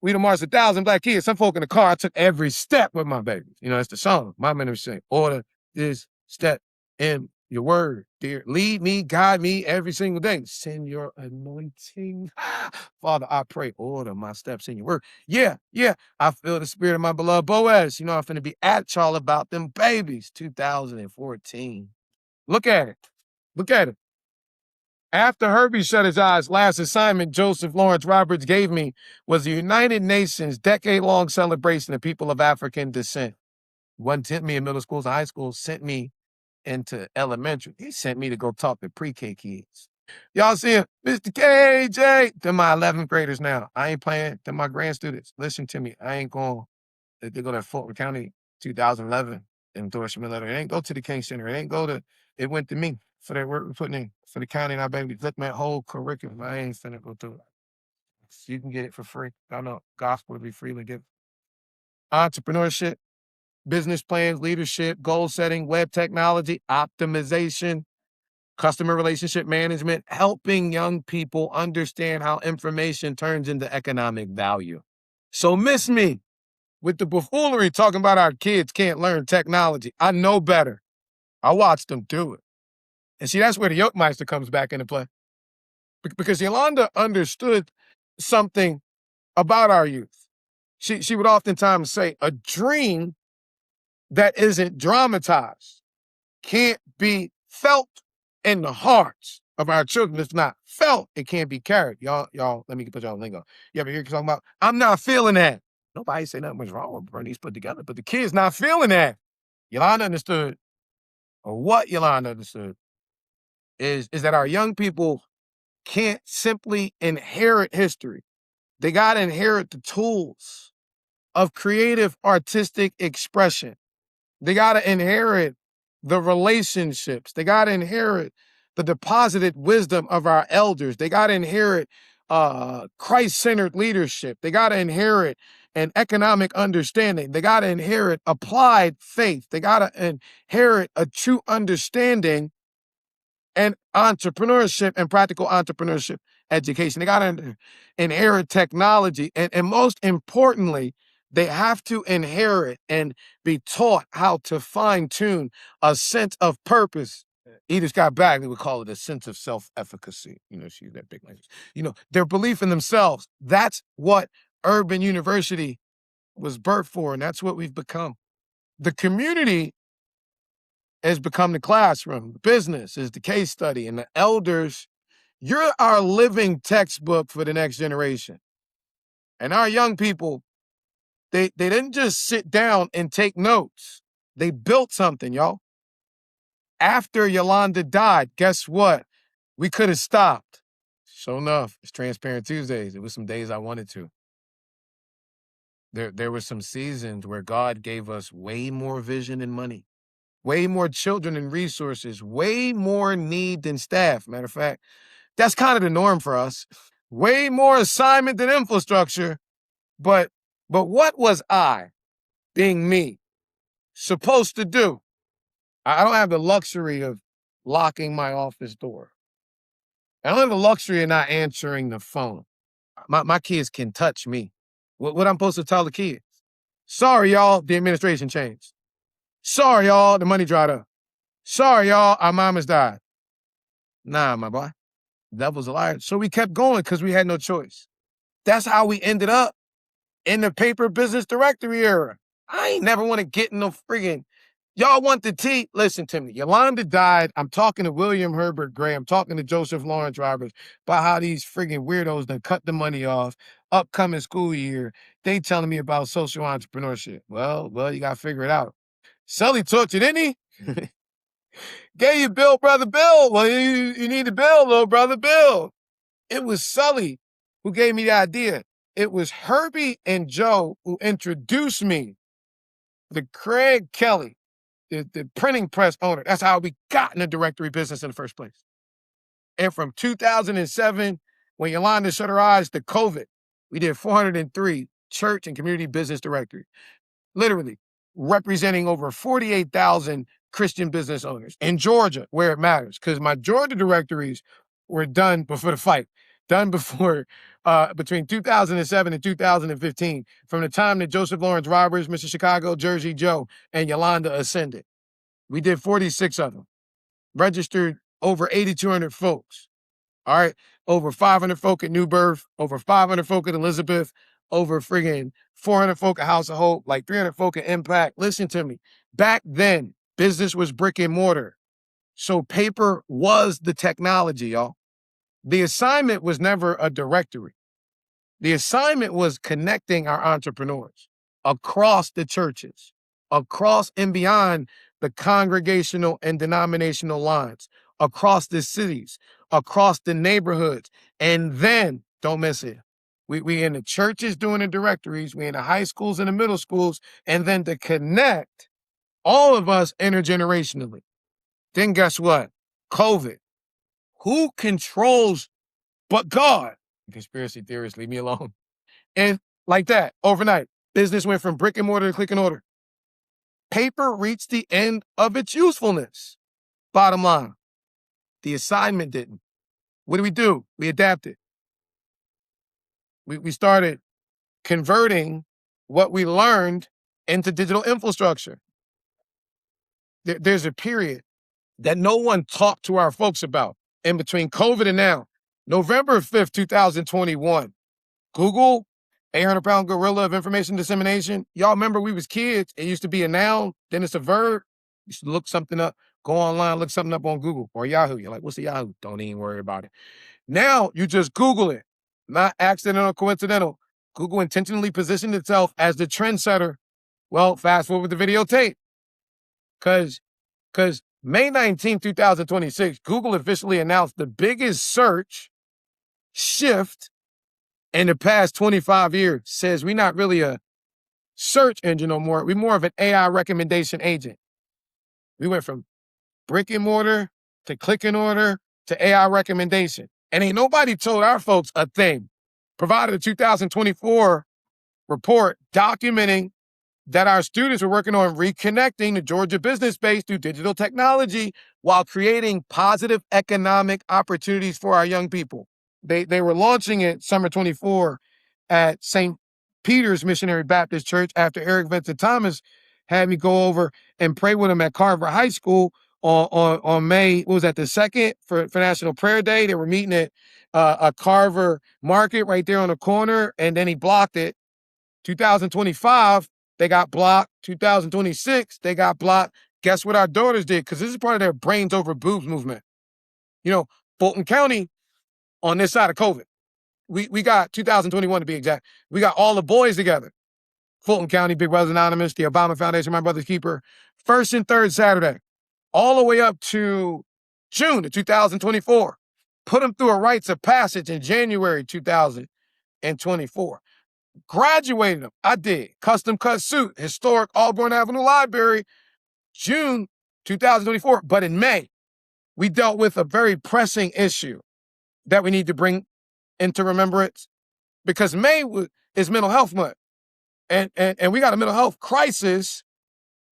we done marched 1,000 Black kids. Some folk in the car, I took every step with my babies. You know, it's the song. My ministry saying, order this step in your word, dear. Lead me, guide me every single day. Send your anointing. Father, I pray, order my steps in your word. Yeah. I feel the spirit of my beloved Boaz. You know, I'm finna be at y'all about them babies. 2014. Look at it. After Herbie shut his eyes, last assignment Joseph Lawrence Roberts gave me was the United Nations decade-long celebration of people of African descent. One sent me in middle schools and high schools, sent me into elementary. He sent me to go talk to pre-K kids. Y'all see him? Mr. KJ. They're my 11th graders now. I ain't playing. They're my grand students. Listen to me. I ain't going. They're going to Fulton County 2011 endorsement letter. It ain't go to the King Center. It went to me for that work we're putting in for the county, and I baby look my whole curriculum. I ain't finna go through it. So you can get it for free. I know gospel will be freely given. Entrepreneurship, business plans, leadership, goal setting, web technology, optimization, customer relationship management, helping young people understand how information turns into economic value. So miss me with the buffoonery talking about our kids can't learn technology. I know better. I watched them do it. And see, that's where the Yokemeister comes back into play. Because Yolanda understood something about our youth. She would oftentimes say, a dream that isn't dramatized can't be felt in the hearts of our children. If not felt, it can't be carried. Y'all, let me put y'all on lingo. You ever hear talking about, I'm not feeling that. Nobody say nothing was wrong with Bernice put together, but the kid's not feeling that. Yolanda understood, or what Yolanda understood, is that our young people can't simply inherit history. They got to inherit the tools of creative artistic expression. They got to inherit the relationships. They got to inherit the deposited wisdom of our elders. They got to inherit Christ-centered leadership. They got to inherit an economic understanding. They got to inherit applied faith. They got to inherit a true understanding and entrepreneurship and practical entrepreneurship education. They got to inherit technology. And most importantly, they have to inherit and be taught how to fine tune a sense of purpose. Edith Scott Bagley would call it a sense of self-efficacy. You know, she's that big language. You know, their belief in themselves. That's what Urban University was birthed for, and that's what we've become. The community has become the classroom. Business is the case study, and the elders, you're our living textbook for the next generation. And our young people, they didn't just sit down and take notes. They built something, y'all. After Yolanda died, guess what? We could have stopped. Sure enough, it's Transparent Tuesdays. It was some days I wanted to. There were some seasons where God gave us way more vision and money, way more children and resources, way more need than staff. Matter of fact, that's kind of the norm for us. Way more assignment than infrastructure. But what was I, being me, supposed to do? I don't have the luxury of locking my office door. I don't have the luxury of not answering the phone. My kids can touch me. What I'm supposed to tell the kids? Sorry, y'all, the administration changed. Sorry, y'all, the money dried up. Sorry, y'all, our mom has died. Nah, my boy. Devil's a liar. So we kept going because we had no choice. That's how we ended up in the paper business directory era. I ain't never want to get in no friggin'. Y'all want the tea? Listen to me. Yolanda died. I'm talking to William Herbert Gray. I'm talking to Joseph Lawrence Roberts about how these friggin' weirdos done cut the money off. Upcoming school year, they telling me about social entrepreneurship. Well, you gotta figure it out. Sully taught you, didn't he? Gave you Bill, brother Bill. Well, you need to build, little brother Bill. It was Sully who gave me the idea. It was Herbie and Joe who introduced me to Craig Kelly, the printing press owner. That's how we got in the directory business in the first place. And from 2007, when Yolanda shut her eyes to COVID, we did 403 church and community business directory, literally representing over 48,000 Christian business owners in Georgia, where it matters, because my Georgia directories were done before the fight, done before between 2007 and 2015, from the time that Joseph Lawrence Roberts, Mr. Chicago, Jersey Joe, and Yolanda ascended. We did 46 of them, registered over 8,200 folks. All right, over 500 folk at New Birth, over 500 folk at Elizabeth, over friggin' 400 folk at House of Hope, like 300 folk at Impact. Listen to me. Back then, business was brick and mortar. So paper was the technology, y'all. The assignment was never a directory. The assignment was connecting our entrepreneurs across the churches, across and beyond the congregational and denominational lines, across the cities, across the neighborhoods. And then, don't miss it, we in the churches doing the directories, we in the high schools and the middle schools, and then to connect all of us intergenerationally. Then guess what? COVID. Who controls but God? Conspiracy theorists, leave me alone. And like that, overnight, business went from brick and mortar to click and order. Paper reached the end of its usefulness. Bottom line, the assignment didn't. What do? We adapted. We started converting what we learned into digital infrastructure. There's a period that no one talked to our folks about in between COVID and now. November 5th, 2021, Google, 800-pound gorilla of information dissemination. Y'all remember we was kids. It used to be a noun, then it's a verb. You used to look something up, go online, look something up on Google or Yahoo. You're like, what's the Yahoo? Don't even worry about it. Now you just Google it. Not accidental or coincidental. Google intentionally positioned itself as the trendsetter. Well, fast forward the videotape. Because May 19, 2026, Google officially announced the biggest search shift in the past 25 years. Says we're not really a search engine no more. We're more of an AI recommendation agent. We went from brick and mortar to click and order to AI recommendation. And ain't nobody told our folks a thing. Provided a 2024 report documenting that our students were working on reconnecting the Georgia business space through digital technology while creating positive economic opportunities for our young people. They were launching it summer 24 at St. Peter's Missionary Baptist Church after Eric Vincent Thomas had me go over and pray with him at Carver High School on May, what was that, the 2nd for National Prayer Day. They were meeting at a Carver Market right there on the corner, and then he blocked it. 2025, they got blocked. 2026, they got blocked. Guess what our daughters did? Because this is part of their brains over boobs movement. You know, Fulton County, on this side of COVID, we got 2021 to be exact. We got all the boys together. Fulton County, Big Brothers Anonymous, the Obama Foundation, My Brother's Keeper, first and third Saturday, all the way up to June of 2024. Put them through a rites of passage in January 2024. Graduated them. I did. Custom cut suit, historic Auburn Avenue Library, June 2024. But in May, we dealt with a very pressing issue that we need to bring into remembrance because May is Mental Health Month, and we got a mental health crisis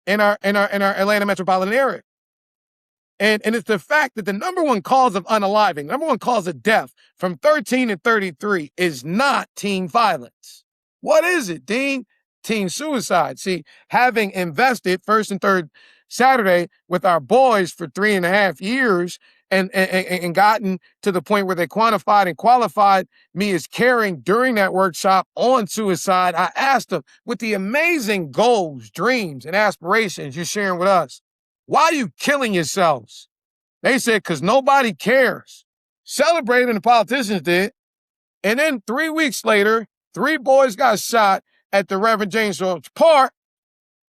in our Atlanta metropolitan area. And it's the fact that the number one cause of unaliving, number one cause of death from 13 to 33 is not teen violence. What is it, Dean? Teen suicide. See, having invested first and third Saturday with our boys for 3.5 years and gotten to the point where they quantified and qualified me as caring during that workshop on suicide, I asked them, with the amazing goals, dreams, and aspirations you're sharing with us, why are you killing yourselves? They said, because nobody cares. Celebrating the politicians did. And then 3 weeks later, 3 boys got shot at the Reverend James George Park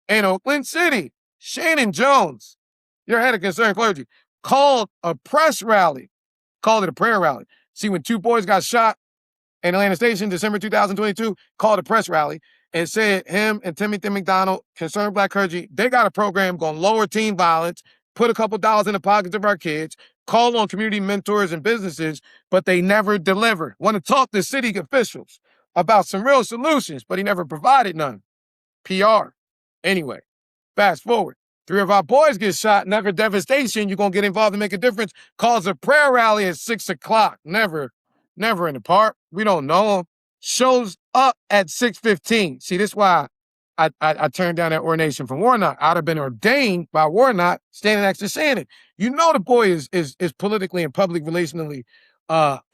in Oakland City. Shannon Jones, your head of concerned clergy, called a press rally, called it a prayer rally. See, when 2 boys got shot in Atlanta Station, December 2022, called a press rally and said him and Timothy McDonald, Concerned Black Clergy, they got a program going to lower teen violence, put a couple dollars in the pockets of our kids, call on community mentors and businesses, but they never delivered. Want to talk to city officials about some real solutions, but he never provided none. PR. Anyway, fast forward. 3 of our boys get shot, never devastation. You're going to get involved and make a difference. Calls a prayer rally at 6 o'clock. Never in the park. We don't know him. Shows up at 6:15. See, this is why I turned down that ordination from Warnock. I'd have been ordained by Warnock standing next to Shannon. You know the boy is politically and public relationally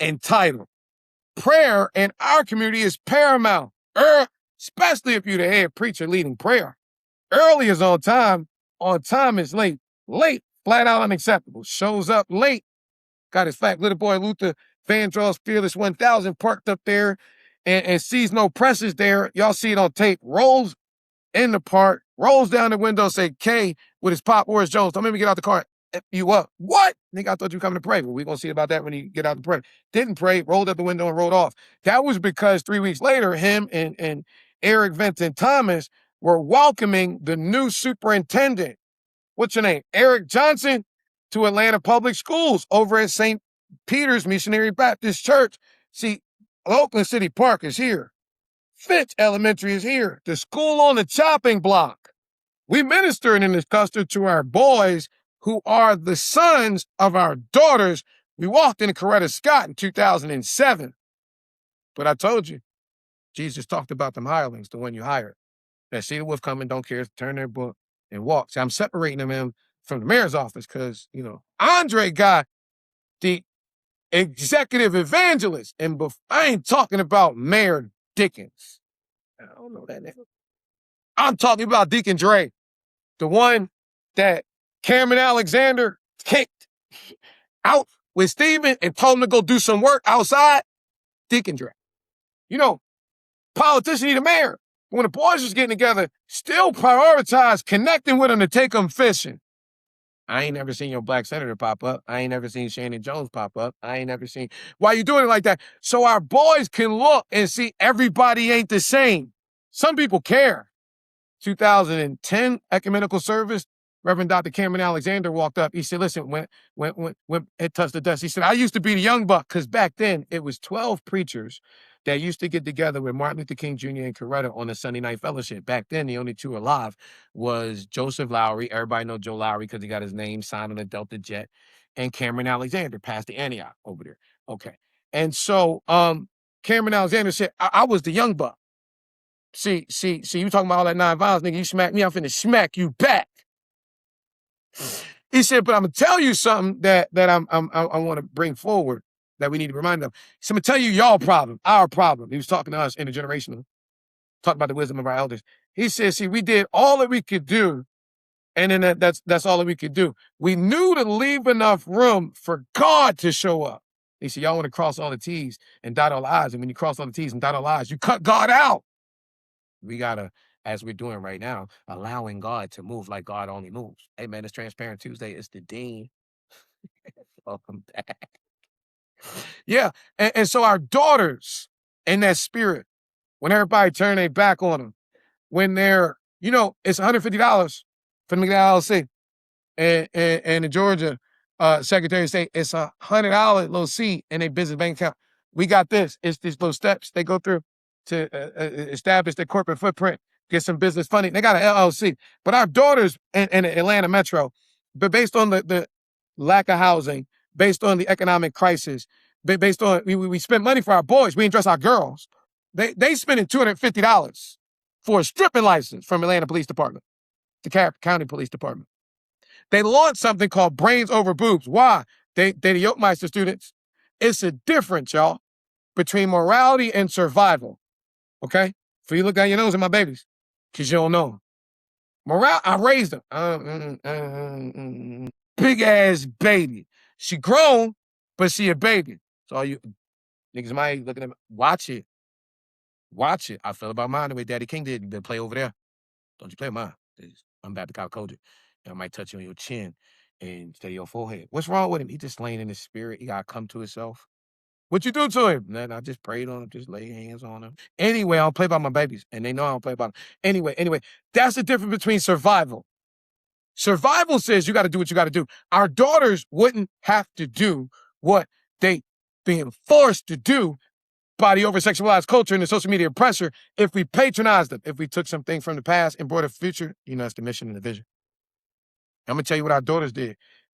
entitled. Prayer in our community is paramount, especially if you're the head preacher leading prayer. Early is on time is late. Late, flat out unacceptable. Shows up late. Got his fat little boy Luther Vandross Fearless 1000 parked up there and sees no presses there. Y'all see it on tape. Rolls in the park, rolls down the window, say K with his pop, Morris Jones. Don't make me get out the car. F you up. What? Nigga, I thought you were coming to pray. Well, we're going to see about that when you get out to pray. Didn't pray, rolled up the window and rolled off. That was because 3 weeks later, him and Eric Venton Thomas were welcoming the new superintendent. What's your name? Eric Johnson to Atlanta Public Schools over at St. Peter's Missionary Baptist Church. See, Oakland City Park is here. Fitch Elementary is here. The school on the chopping block. We ministered in this custard to our boys who are the sons of our daughters. We walked into Coretta Scott in 2007. But I told you, Jesus talked about them hirelings, the one you hired, that see the wolf coming, don't care, turn their book and walk. See, I'm separating them from the mayor's office because, Andre got the executive evangelist, and I ain't talking about Mayor Dickens. I don't know that name. I'm talking about Deacon Dre, the one that Cameron Alexander kicked out with Stephen and told him to go do some work outside. Deacon Dre. Politician need a mayor. When the boys was getting together, still prioritize connecting with them to take them fishing. I ain't never seen your black senator pop up. I ain't never seen Shannon Jones pop up. I ain't never seen. Why you doing it like that? So our boys can look and see everybody ain't the same. Some people care. 2010 ecumenical service, Reverend Dr. Cameron Alexander walked up. He said, listen, when it touched the dust, he said, I used to be the young buck, because back then it was 12 preachers that used to get together with Martin Luther King Jr. and Coretta on a Sunday night fellowship. Back then, the only 2 alive was Joseph Lowry. Everybody know Joe Lowry because he got his name signed on a Delta jet. And Cameron Alexander, Pastor Antioch over there. Okay. And so Cameron Alexander said, I was the young buck. See, you talking about all that nonviolence, nigga, you smack me, I'm finna smack you back. He said, but I'm gonna tell you something that I want to bring forward that we need to remind them. So I'm gonna tell you y'all problem, our problem. He was talking to us intergenerational, talking about the wisdom of our elders. He said, see, we did all that we could do, and then that's all that we could do. We knew to leave enough room for God to show up. He said, y'all want to cross all the T's and dot all the I's, and when you cross all the T's and dot all the I's, you cut God out. We gotta, as we're doing right now, allowing God to move like God only moves. Hey man, it's Transparent Tuesday. It's the Dean. Welcome back. Yeah, and so our daughters in that spirit, when everybody turn their back on them, when they're, it's $150 for the McDowell LLC, and the Georgia Secretary of State, it's $100 little seat in their business bank account. We got this. It's these little steps they go through to establish their corporate footprint, get some business funding. They got an LLC. But our daughters in Atlanta Metro, but based on the lack of housing, based on the economic crisis, based on we spend money for our boys, we ain't dress our girls. They spending $250 for a stripping license from Atlanta Police Department, the County Police Department. They launched something called Brains Over Boobs. Why? They the Yokemeister students. It's a difference, y'all, between morality and survival. Okay? So you look down your nose at my babies, because you don't know. I raised them. Big ass baby. She grown, but she a baby. So all you niggas might looking at me. Watch it. Watch it. I feel about mine the way Daddy King did. You better play over there. Don't you play with mine. I'm about to call Kojic. I might touch you on your chin and stay your forehead. What's wrong with him? He just laying in his spirit. He gotta come to himself. What you do to him? Then I just prayed on him, just lay hands on him. Anyway, I don't play by my babies, and they know I don't play by them. Anyway, that's the difference between survival. Survival says you got to do what you got to do. Our daughters wouldn't have to do what they being forced to do by the over-sexualized culture and the social media pressure if we patronized them, if we took something from the past and brought a future. You know, that's the mission and the vision. I'm going to tell you what our daughters did.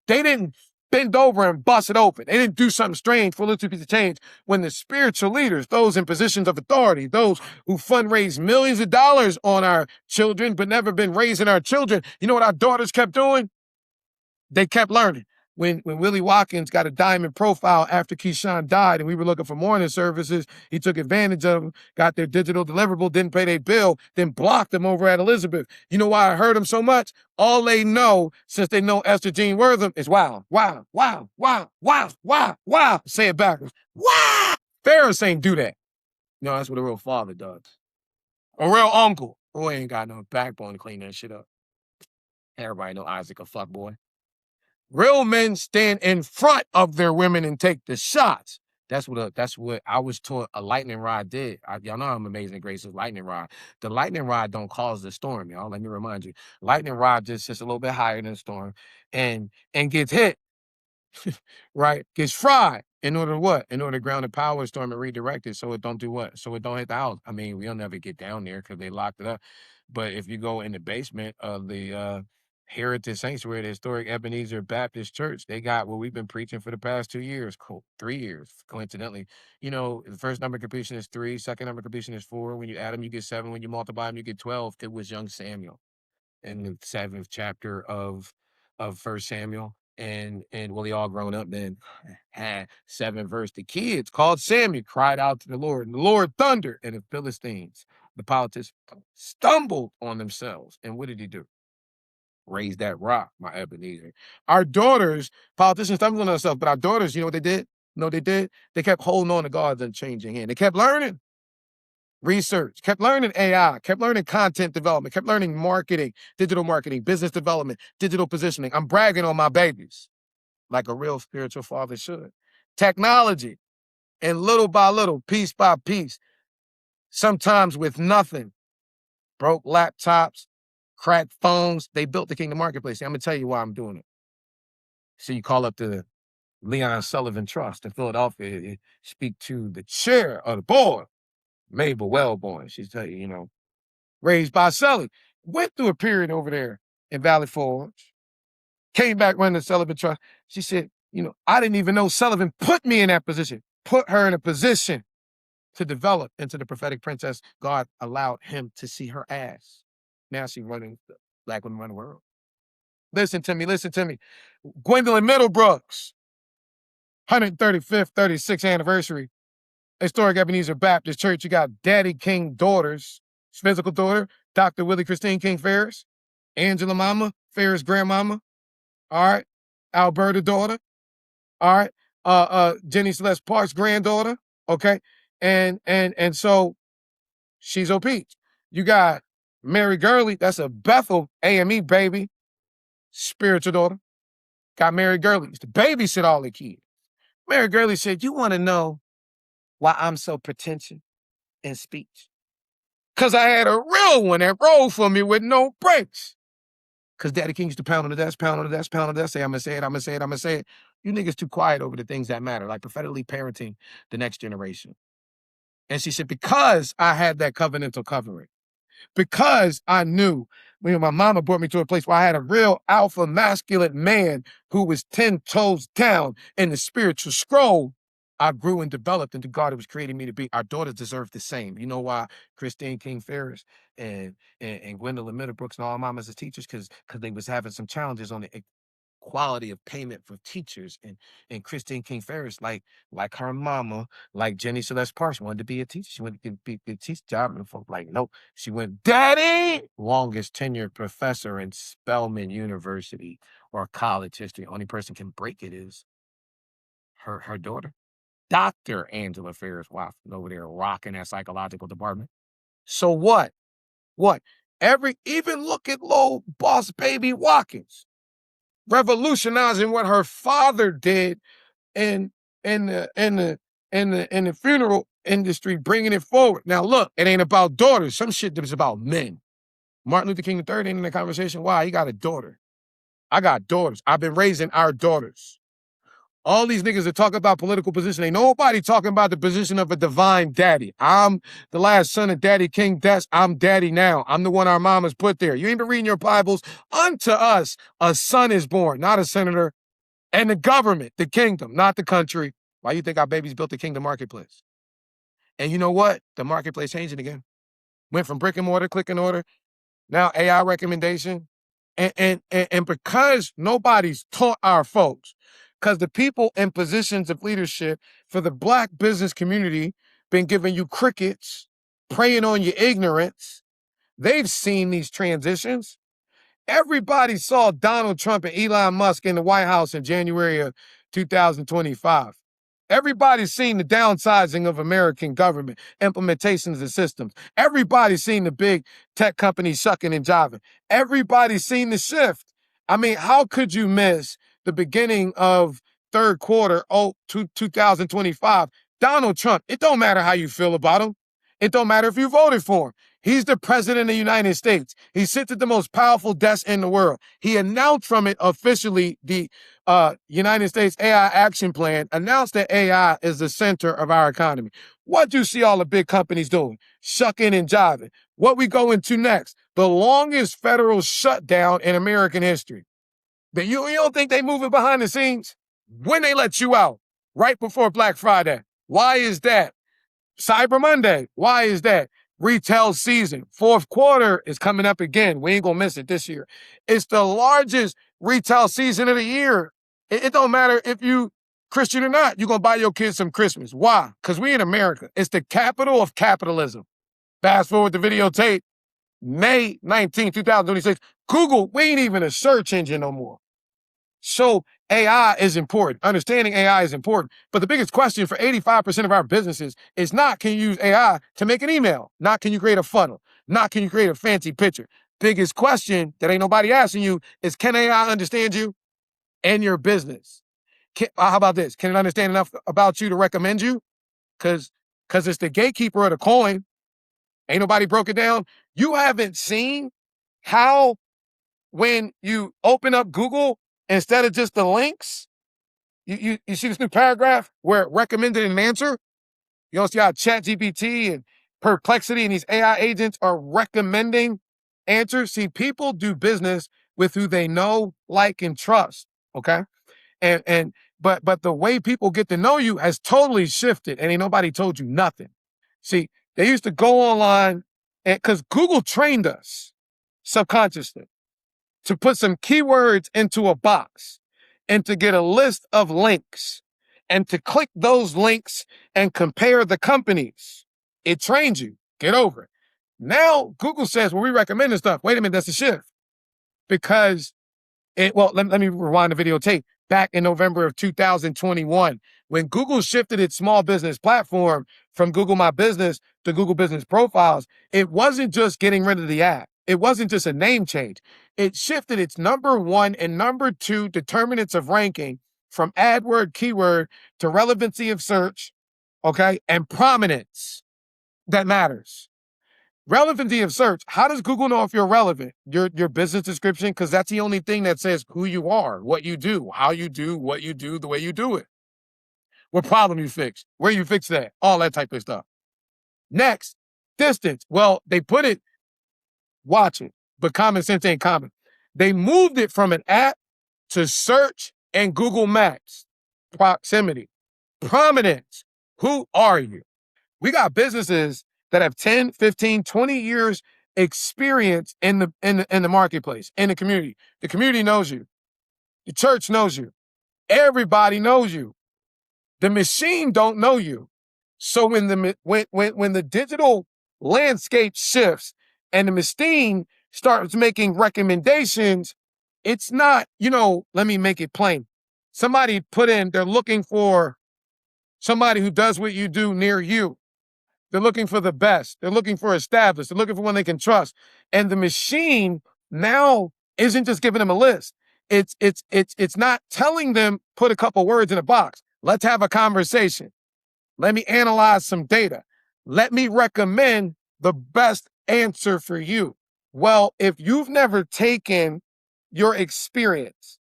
They didn't bend over and bust it open. They didn't do something strange for a little piece of change when the spiritual leaders, those in positions of authority, those who fundraise millions of dollars on our children but never been raising our children, you know what our daughters kept doing? They kept learning. When Willie Watkins got a diamond profile after Keyshawn died and we were looking for morning services, he took advantage of them, got their digital deliverable, didn't pay their bill, then blocked them over at Elizabeth. You know why I heard them so much? All they know, since they know Esther Jean Wortham, is wow, wow, wow, wow, wow, wow, wow. Say it backwards. Wow! Ferris ain't do that. No, that's what a real father does. A real uncle. Boy ain't got no backbone to clean that shit up. Everybody know Isaac a fuck boy. Real men stand in front of their women and take the shots. That's what I was taught a lightning rod did. Y'all know I'm Amazing Grace's lightning rod. The lightning rod don't cause the storm, y'all. Let me remind you. Lightning rod just sits a little bit higher than the storm and gets hit, right? Gets fried in order to what? In order to ground the power storm and redirect it so it don't do what? So it don't hit the house. I mean, we'll never get down there because they locked it up. But if you go in the basement of the Heritage Sanctuary, the historic Ebenezer Baptist Church, they got what we've been preaching for the past 2 years, 3 years, coincidentally. You know, the first number completion is 3, second number completion is 4. When you add them, you get 7. When you multiply them, you get 12. It was young Samuel in the 7th chapter of 1 Samuel. And well, they all grown up then. 7th verse. The kids called Samuel, cried out to the Lord, and the Lord thundered, and the Philistines, the politicians, stumbled on themselves. And what did he do? Raise that rock, my Ebenezer. Our daughters, politicians stumbled on themselves, but our daughters, you know what they did? No, they did. They kept holding on to God's unchanging hand. They kept learning research, kept learning AI, kept learning content development, kept learning marketing, digital marketing, business development, digital positioning. I'm bragging on my babies like a real spiritual father should. Technology, and little by little, piece by piece, sometimes with nothing, broke laptops, cracked phones, they built the Kingdom Marketplace. I'm going to tell you why I'm doing it. So you call up the Leon Sullivan Trust in Philadelphia, speak to the chair of the board, Mabel Wellborn. She's tell you, you know, raised by Sully. Went through a period over there in Valley Forge. Came back running the Sullivan Trust. She said, you know, I didn't even know Sullivan put me in that position. Put her in a position to develop into the prophetic princess God allowed him to see her ass. Now she's running the Black Women Run the World. Listen to me. Gwendolyn Middlebrooks, 135th, 36th anniversary. Historic Ebenezer Baptist Church. You got Daddy King daughters, his physical daughter, Dr. Willie Christine King Ferris, Angela Mama, Ferris grandmama, all right, Alberta daughter, all right, Jenny Celeste Parks granddaughter, okay, and so she's OP. You got Mary Gurley, that's a Bethel AME baby, spiritual daughter. Got Mary Gurley, used to babysit all the kids. Mary Gurley said, you want to know why I'm so pretentious in speech? Because I had a real one that rolled for me with no brakes. Because Daddy King used to pound on the desk, say, I'm going to say it. You niggas too quiet over the things that matter, like prophetically parenting the next generation. And she said, because I had that covenantal covering, because I knew, my mama brought me to a place where I had a real alpha masculine man who was 10 toes down in the spiritual scroll, I grew and developed into God who was creating me to be. Our daughters deserve the same. You know why Christine King Ferris and Gwendolyn Middlebrooks and all our mamas as teachers? Because they was having some challenges on the quality of payment for teachers, and Christine King Ferris, like her mama, like Jenny Celeste Parks, wanted to be a teacher. She wanted to be a teacher job, and folk like, nope. She went, Daddy, longest tenured professor in Spelman University or college history. Only person can break it is her daughter, Dr. Angela Ferris Watson, over there rocking that psychological department. So what? Even look at little boss baby Watkins, revolutionizing what her father did in the funeral industry, bringing it forward. Now look, it ain't about daughters. Some shit that is about men. Martin Luther King III ain't in the conversation. Why? He got a daughter. I got daughters. I've been raising our daughters. All these niggas that talk about political position, ain't nobody talking about the position of a divine daddy. I'm the last son of Daddy King Des. I'm daddy now. I'm the one our mamas put there. You ain't been reading your Bibles. Unto us, a son is born, not a senator. And the government, the kingdom, not the country. Why you think our babies built the kingdom marketplace? And you know what? The marketplace changing again. Went from brick and mortar, click and order, now AI recommendation. And because nobody's taught our folks, because the people in positions of leadership for the Black business community been giving you crickets, preying on your ignorance, they've seen these transitions. Everybody saw Donald Trump and Elon Musk in the White House in January of 2025. Everybody's seen the downsizing of American government, implementations and systems. Everybody's seen the big tech companies sucking and jiving. Everybody's seen the shift. I mean, how could you miss the beginning of third quarter, 2025? Donald Trump, it don't matter how you feel about him. It don't matter if you voted for him. He's the president of the United States. He sits at the most powerful desk in the world. He announced from it officially the United States AI Action Plan, announced that AI is the center of our economy. What do you see all the big companies doing? Shucking and jiving. What we go into next? The longest federal shutdown in American history. But you don't think they moving behind the scenes? When they let you out, right before Black Friday. Why is that? Cyber Monday. Why is that? Retail season. Fourth quarter is coming up again. We ain't gonna miss it this year. It's the largest retail season of the year. It don't matter if you Christian or not. You're gonna buy your kids some Christmas. Why? Because we in America. It's the capital of capitalism. Fast forward the videotape, May 19, 2026. Google, we ain't even a search engine no more. So AI is important. Understanding AI is important. But the biggest question for 85% of our businesses is not, can you use AI to make an email? Not, can you create a funnel? Not, can you create a fancy picture? Biggest question that ain't nobody asking you is, can AI understand you and your business? How about this? Can it understand enough about you to recommend you? Because it's the gatekeeper of the coin. Ain't nobody broke it down. You haven't seen how when you open up Google, instead of just the links, you see this new paragraph where it recommended an answer? You don't see how ChatGPT and Perplexity and these AI agents are recommending answers? See, people do business with who they know, like, and trust, okay? But the way people get to know you has totally shifted, and ain't nobody told you nothing. See, they used to go online, and because Google trained us subconsciously to put some keywords into a box and to get a list of links and to click those links and compare the companies. It trained you. Get over it. Now, Google says, well, we recommend this stuff. Wait a minute, that's a shift. Because, let me rewind the videotape. Back in November of 2021, when Google shifted its small business platform from Google My Business to Google Business Profiles, it wasn't just getting rid of the app. It wasn't just a name change. It shifted its number 1 and number 2 determinants of ranking from AdWord keyword to relevancy of search, okay, and prominence that matters. Relevancy of search. How does Google know if you're relevant? Your business description, because that's the only thing that says who you are, what you do, how you do, what you do, the way you do it. What problem you fix, where you fix that, all that type of stuff. Next, distance. Well, they put it, watch it, but common sense ain't common. They moved it from an app to search and Google Maps. Proximity. Prominence. Who are you? We got businesses that have 10, 15, 20 years experience in the marketplace, in the community. The community knows you. The church knows you. Everybody knows you. The machine don't know you. So when the digital landscape shifts and the machine starts making recommendations, it's not, let me make it plain. Somebody put in, they're looking for somebody who does what you do near you. They're looking for the best. They're looking for established. They're looking for one they can trust. And the machine now isn't just giving them a list. It's not telling them, put a couple words in a box. Let's have a conversation. Let me analyze some data. Let me recommend the best answer for you. Well, if you've never taken your experience,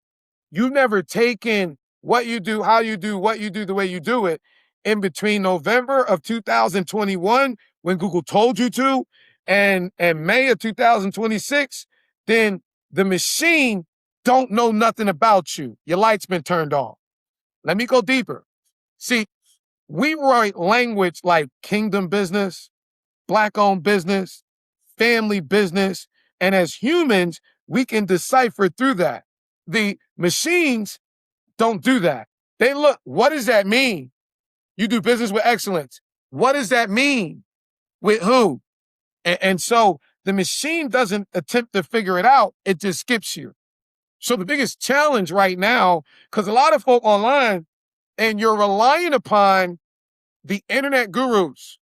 you've never taken what you do, how you do, what you do, the way you do it, in between November of 2021, when Google told you to, and May of 2026, then the machine don't know nothing about you. Your light's been turned off. Let me go deeper. See, we write language like kingdom business, Black-owned business, family business, and as humans, we can decipher through that. The machines don't do that. They look, what does that mean? You do business with excellence. What does that mean? With who? And so the machine doesn't attempt to figure it out. It just skips you. So the biggest challenge right now, because a lot of folk online, and you're relying upon the internet gurus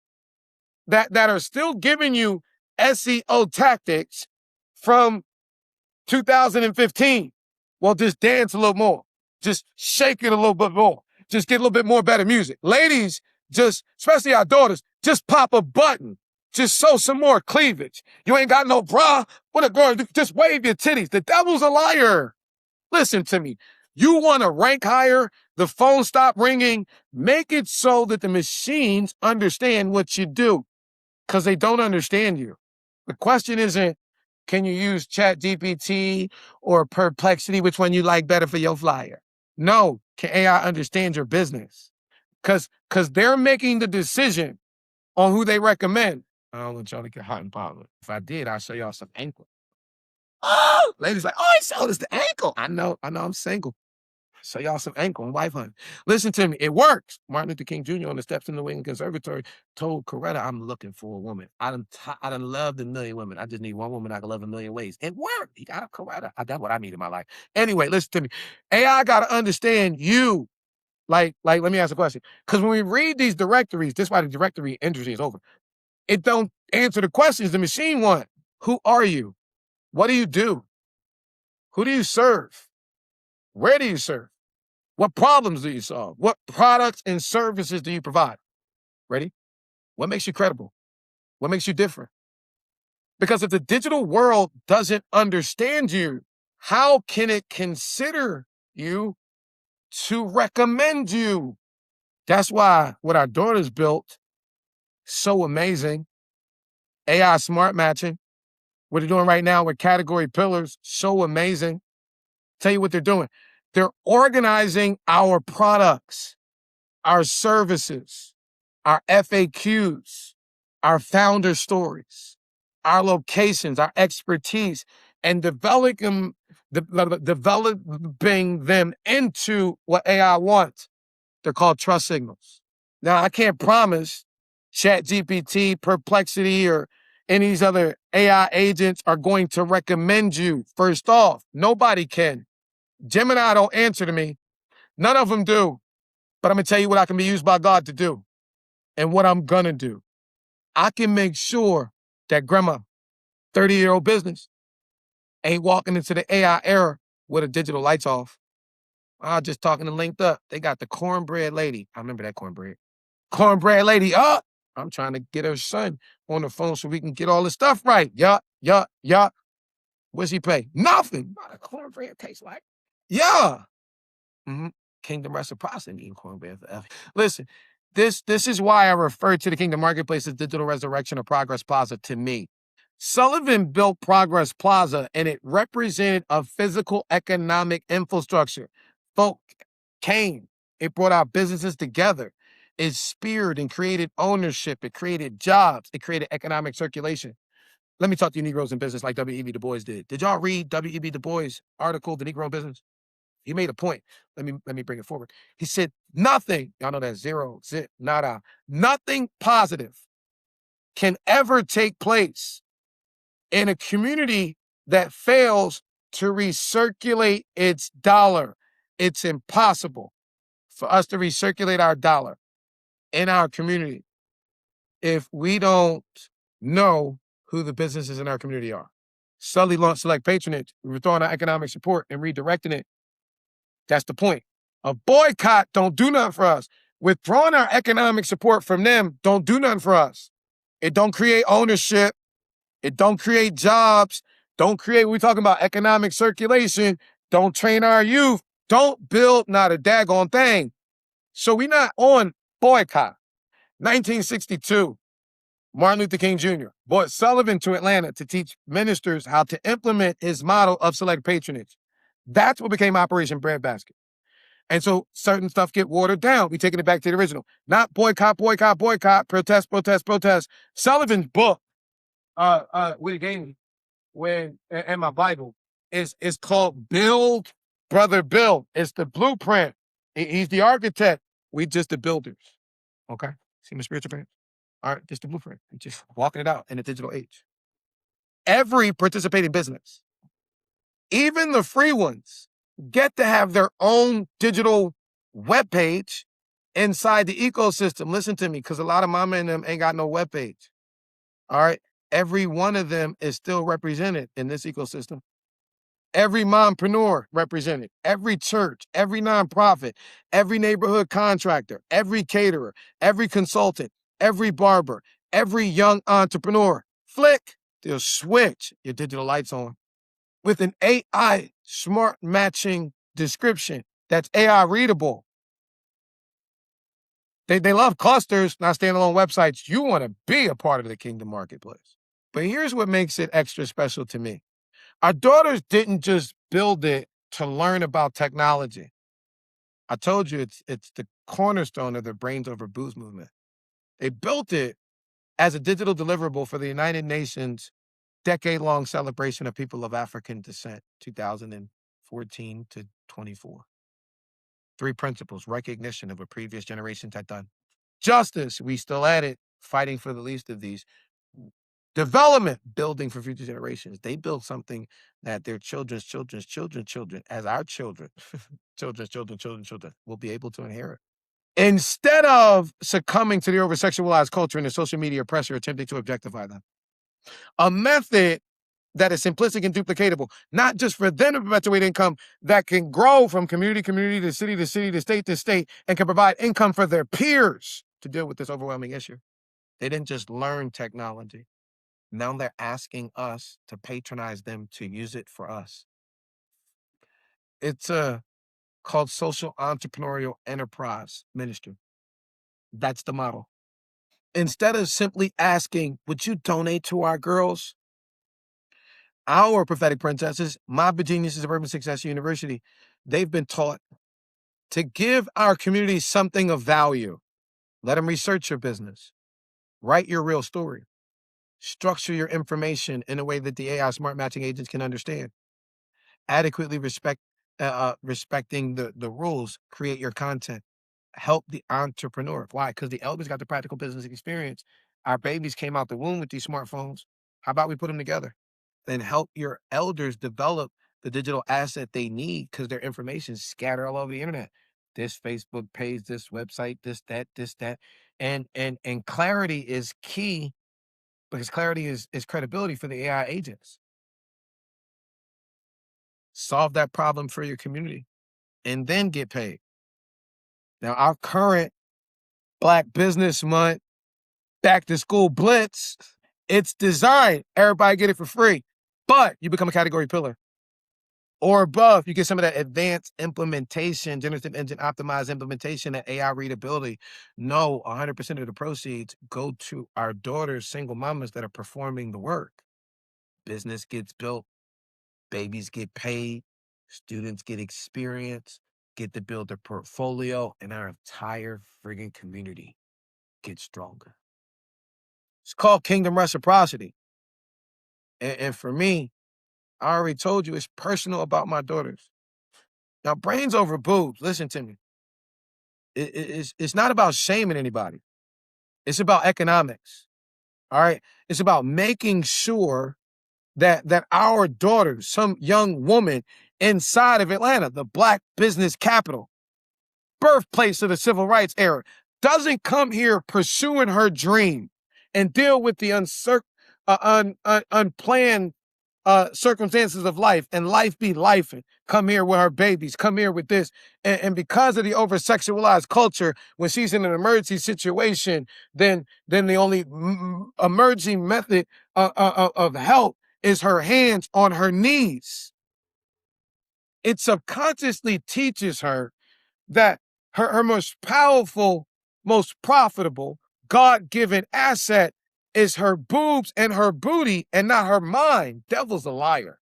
that are still giving you SEO tactics from 2015. Well, just dance a little more. Just shake it a little bit more. Just get a little bit more better music. Ladies, just, especially our daughters, just pop a button. Just show some more cleavage. You ain't got no bra. What a girl, just wave your titties. The devil's a liar. Listen to me. You want to rank higher, the phone stop ringing, make it so that the machines understand what you do, because they don't understand you. The question isn't, can you use ChatGPT or Perplexity, which one you like better for your flyer? No, can AI understand your business? Because they're making the decision on who they recommend. I don't want y'all to get hot and bothered. If I did, I'll show y'all some ankle. Oh, ladies like, I showed us the ankle. I know, I'm single. Show y'all some ankle and wife hunting. Listen to me, it works. Martin Luther King Jr. on the steps in the New England Conservatory told Coretta, I'm looking for a woman. I done loved a million women. I just need one woman I can love a million ways. It worked. He got a Coretta. That's what I need in my life. Anyway, listen to me. AI got to understand you. Like, let me ask a question. Because when we read these directories, this is why the directory industry is over. It don't answer the questions the machine want. Who are you? What do you do? Who do you serve? Where do you serve? What problems do you solve? What products and services do you provide? Ready? What makes you credible? What makes you different? Because if the digital world doesn't understand you, how can it consider you to recommend you? That's why what our daughters built, so amazing. AI smart matching. What they're doing right now with category pillars, so amazing. Tell you what they're doing. They're organizing our products, our services, our FAQs, our founder stories, our locations, our expertise, and developing them into what AI wants. They're called trust signals. Now, I can't promise ChatGPT, Perplexity, or any of these other AI agents are going to recommend you. First off, nobody can. Gemini don't answer to me. None of them do. But I'm going to tell you what I can be used by God to do and what I'm going to do. I can make sure that grandma, 30-year-old business, ain't walking into the AI era with the digital lights off. I was just talking to Linked Up. They got the cornbread lady. I remember that cornbread. Cornbread lady up. I'm trying to get her son on the phone so we can get all this stuff right. Yeah. What's he pay? Nothing. What a cornbread tastes like. Yeah. Kingdom reciprocity in cornbread forever. Listen, this is why I refer to the Kingdom Marketplace as Digital Resurrection of Progress Plaza to me. Sullivan built Progress Plaza, and it represented a physical economic infrastructure. Folk came. It brought our businesses together. It speared and created ownership. It created jobs. It created economic circulation. Let me talk to you Negroes in business like W.E.B. Du Bois did. Did y'all read W.E.B. Du Bois' article, The Negro in Business? He made a point. Let me bring it forward. He said, nothing, y'all know that zero, zip, nada, nothing positive can ever take place in a community that fails to recirculate its dollar. It's impossible for us to recirculate our dollar in our community if we don't know who the businesses in our community are. Sully launched Select Patronage. We were throwing out economic support and redirecting it. That's the point. A boycott don't do nothing for us. Withdrawing our economic support from them don't do nothing for us. It don't create ownership. It don't create jobs. Don't create, we're talking about economic circulation. Don't train our youth. Don't build not a daggone thing. So we're not on boycott. 1962, Martin Luther King Jr. brought Sullivan to Atlanta to teach ministers how to implement his model of select patronage. That's what became Operation Breadbasket. And so certain stuff get watered down. We taking it back to the original. Not boycott, protest. Sullivan's book, what he gave me in my Bible is called Build, Brother Build. It's the blueprint. He's the architect. We just the builders. Okay? See my spiritual parents? All right, just the blueprint. We're just walking it out in the digital age. Every participating business, even the free ones, get to have their own digital webpage inside the ecosystem. Listen to me, because a lot of mama and them ain't got no webpage. All right? Every one of them is still represented in this ecosystem. Every mompreneur represented, every church, every nonprofit, every neighborhood contractor, every caterer, every consultant, every barber, every young entrepreneur. Flick, they'll switch your digital lights on with an AI smart matching description that's AI readable. They love clusters, not standalone websites. You want to be a part of the Kingdom Marketplace. But here's what makes it extra special to me. Our daughters didn't just build it to learn about technology. I told you it's the cornerstone of the Brains Over Booze movement. They built it as a digital deliverable for the United Nations decade-long celebration of people of African descent, 2014 to 24. 3 principles: recognition of what previous generations had done. Justice, we still at it, fighting for the least of these. Development, building for future generations. They built something that their children's children, as our children, children, will be able to inherit. Instead of succumbing to the over-sexualized culture and the social media pressure attempting to objectify them. A method that is simplistic and duplicatable, not just for them to perpetuate income, that can grow from community to city to state to state, and can provide income for their peers to deal with this overwhelming issue. They didn't just learn technology. Now they're asking us to patronize them to use it for us. It's called Social Entrepreneurial Enterprise Ministry. That's the model. Instead of simply asking, would you donate to our girls? Our prophetic princesses, Mob Geniuses of Urban Success University, they've been taught to give our community something of value. Let them research your business. Write your real story. Structure your information in a way that the AI smart matching agents can understand. Adequately respecting the rules, create your content. Help the entrepreneur. Why? Because the elders got the practical business experience. Our babies came out the womb with these smartphones. How about we put them together? Then help your elders develop the digital asset they need, because their information is scattered all over the internet. This Facebook page, this website, this, that. And clarity is key, because clarity is credibility for the AI agents. Solve that problem for your community and then get paid. Now, our current Black Business Month back to school blitz. It's designed. Everybody get it for free. But you become a category pillar. Or above, you get some of that advanced implementation, generative engine optimized implementation, that AI readability. No, 100% of the proceeds go to our daughters, single mamas that are performing the work. Business gets built, babies get paid, students get experience, get to build their portfolio, and our entire friggin' community gets stronger. It's called kingdom reciprocity. And for me, I already told you, it's personal about my daughters. Now, brains over boobs, listen to me. It's not about shaming anybody. It's about economics, all right? It's about making sure that our daughters, some young woman inside of Atlanta, the Black business capital, birthplace of the civil rights era, doesn't come here pursuing her dream and deal with the unplanned circumstances of life, and life be life, and come here with her babies, come here with this. And because of the over-sexualized culture, when she's in an emergency situation, then the only emerging method of help is her hands on her knees. It subconsciously teaches her that her most powerful, most profitable, God-given asset is her boobs and her booty and not her mind. Devil's a liar.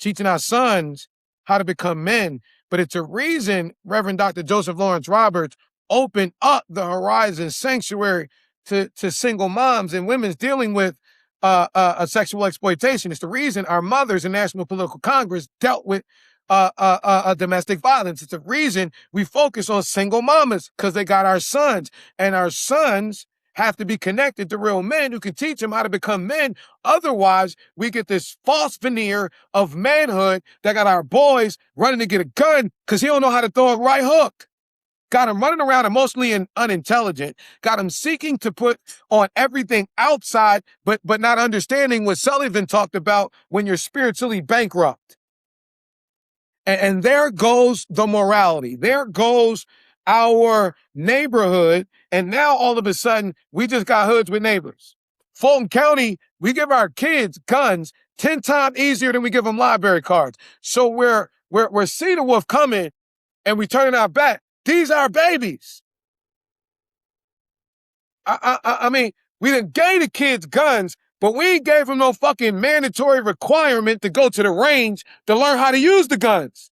Teaching our sons how to become men. But it's a reason Reverend Dr. Joseph Lawrence Roberts opened up the Horizon Sanctuary to single moms and women dealing with a sexual exploitation. It's the reason our mothers in National Political Congress dealt with domestic violence. It's the reason we focus on single mamas, because they got our sons, and our sons have to be connected to real men who can teach them how to become men. Otherwise, we get this false veneer of manhood that got our boys running to get a gun because he don't know how to throw a right hook. Got him running around emotionally and unintelligent. Got him seeking to put on everything outside, but not understanding what Sullivan talked about when you're spiritually bankrupt. And there goes the morality. There goes our neighborhood. And now all of a sudden, we just got hoods with neighbors. Fulton County, we give our kids guns 10 times easier than we give them library cards. So we're seeing the wolf coming and we turning our back. These are babies. I mean, we done gave the kids guns, but we ain't gave them no fucking mandatory requirement to go to the range to learn how to use the guns.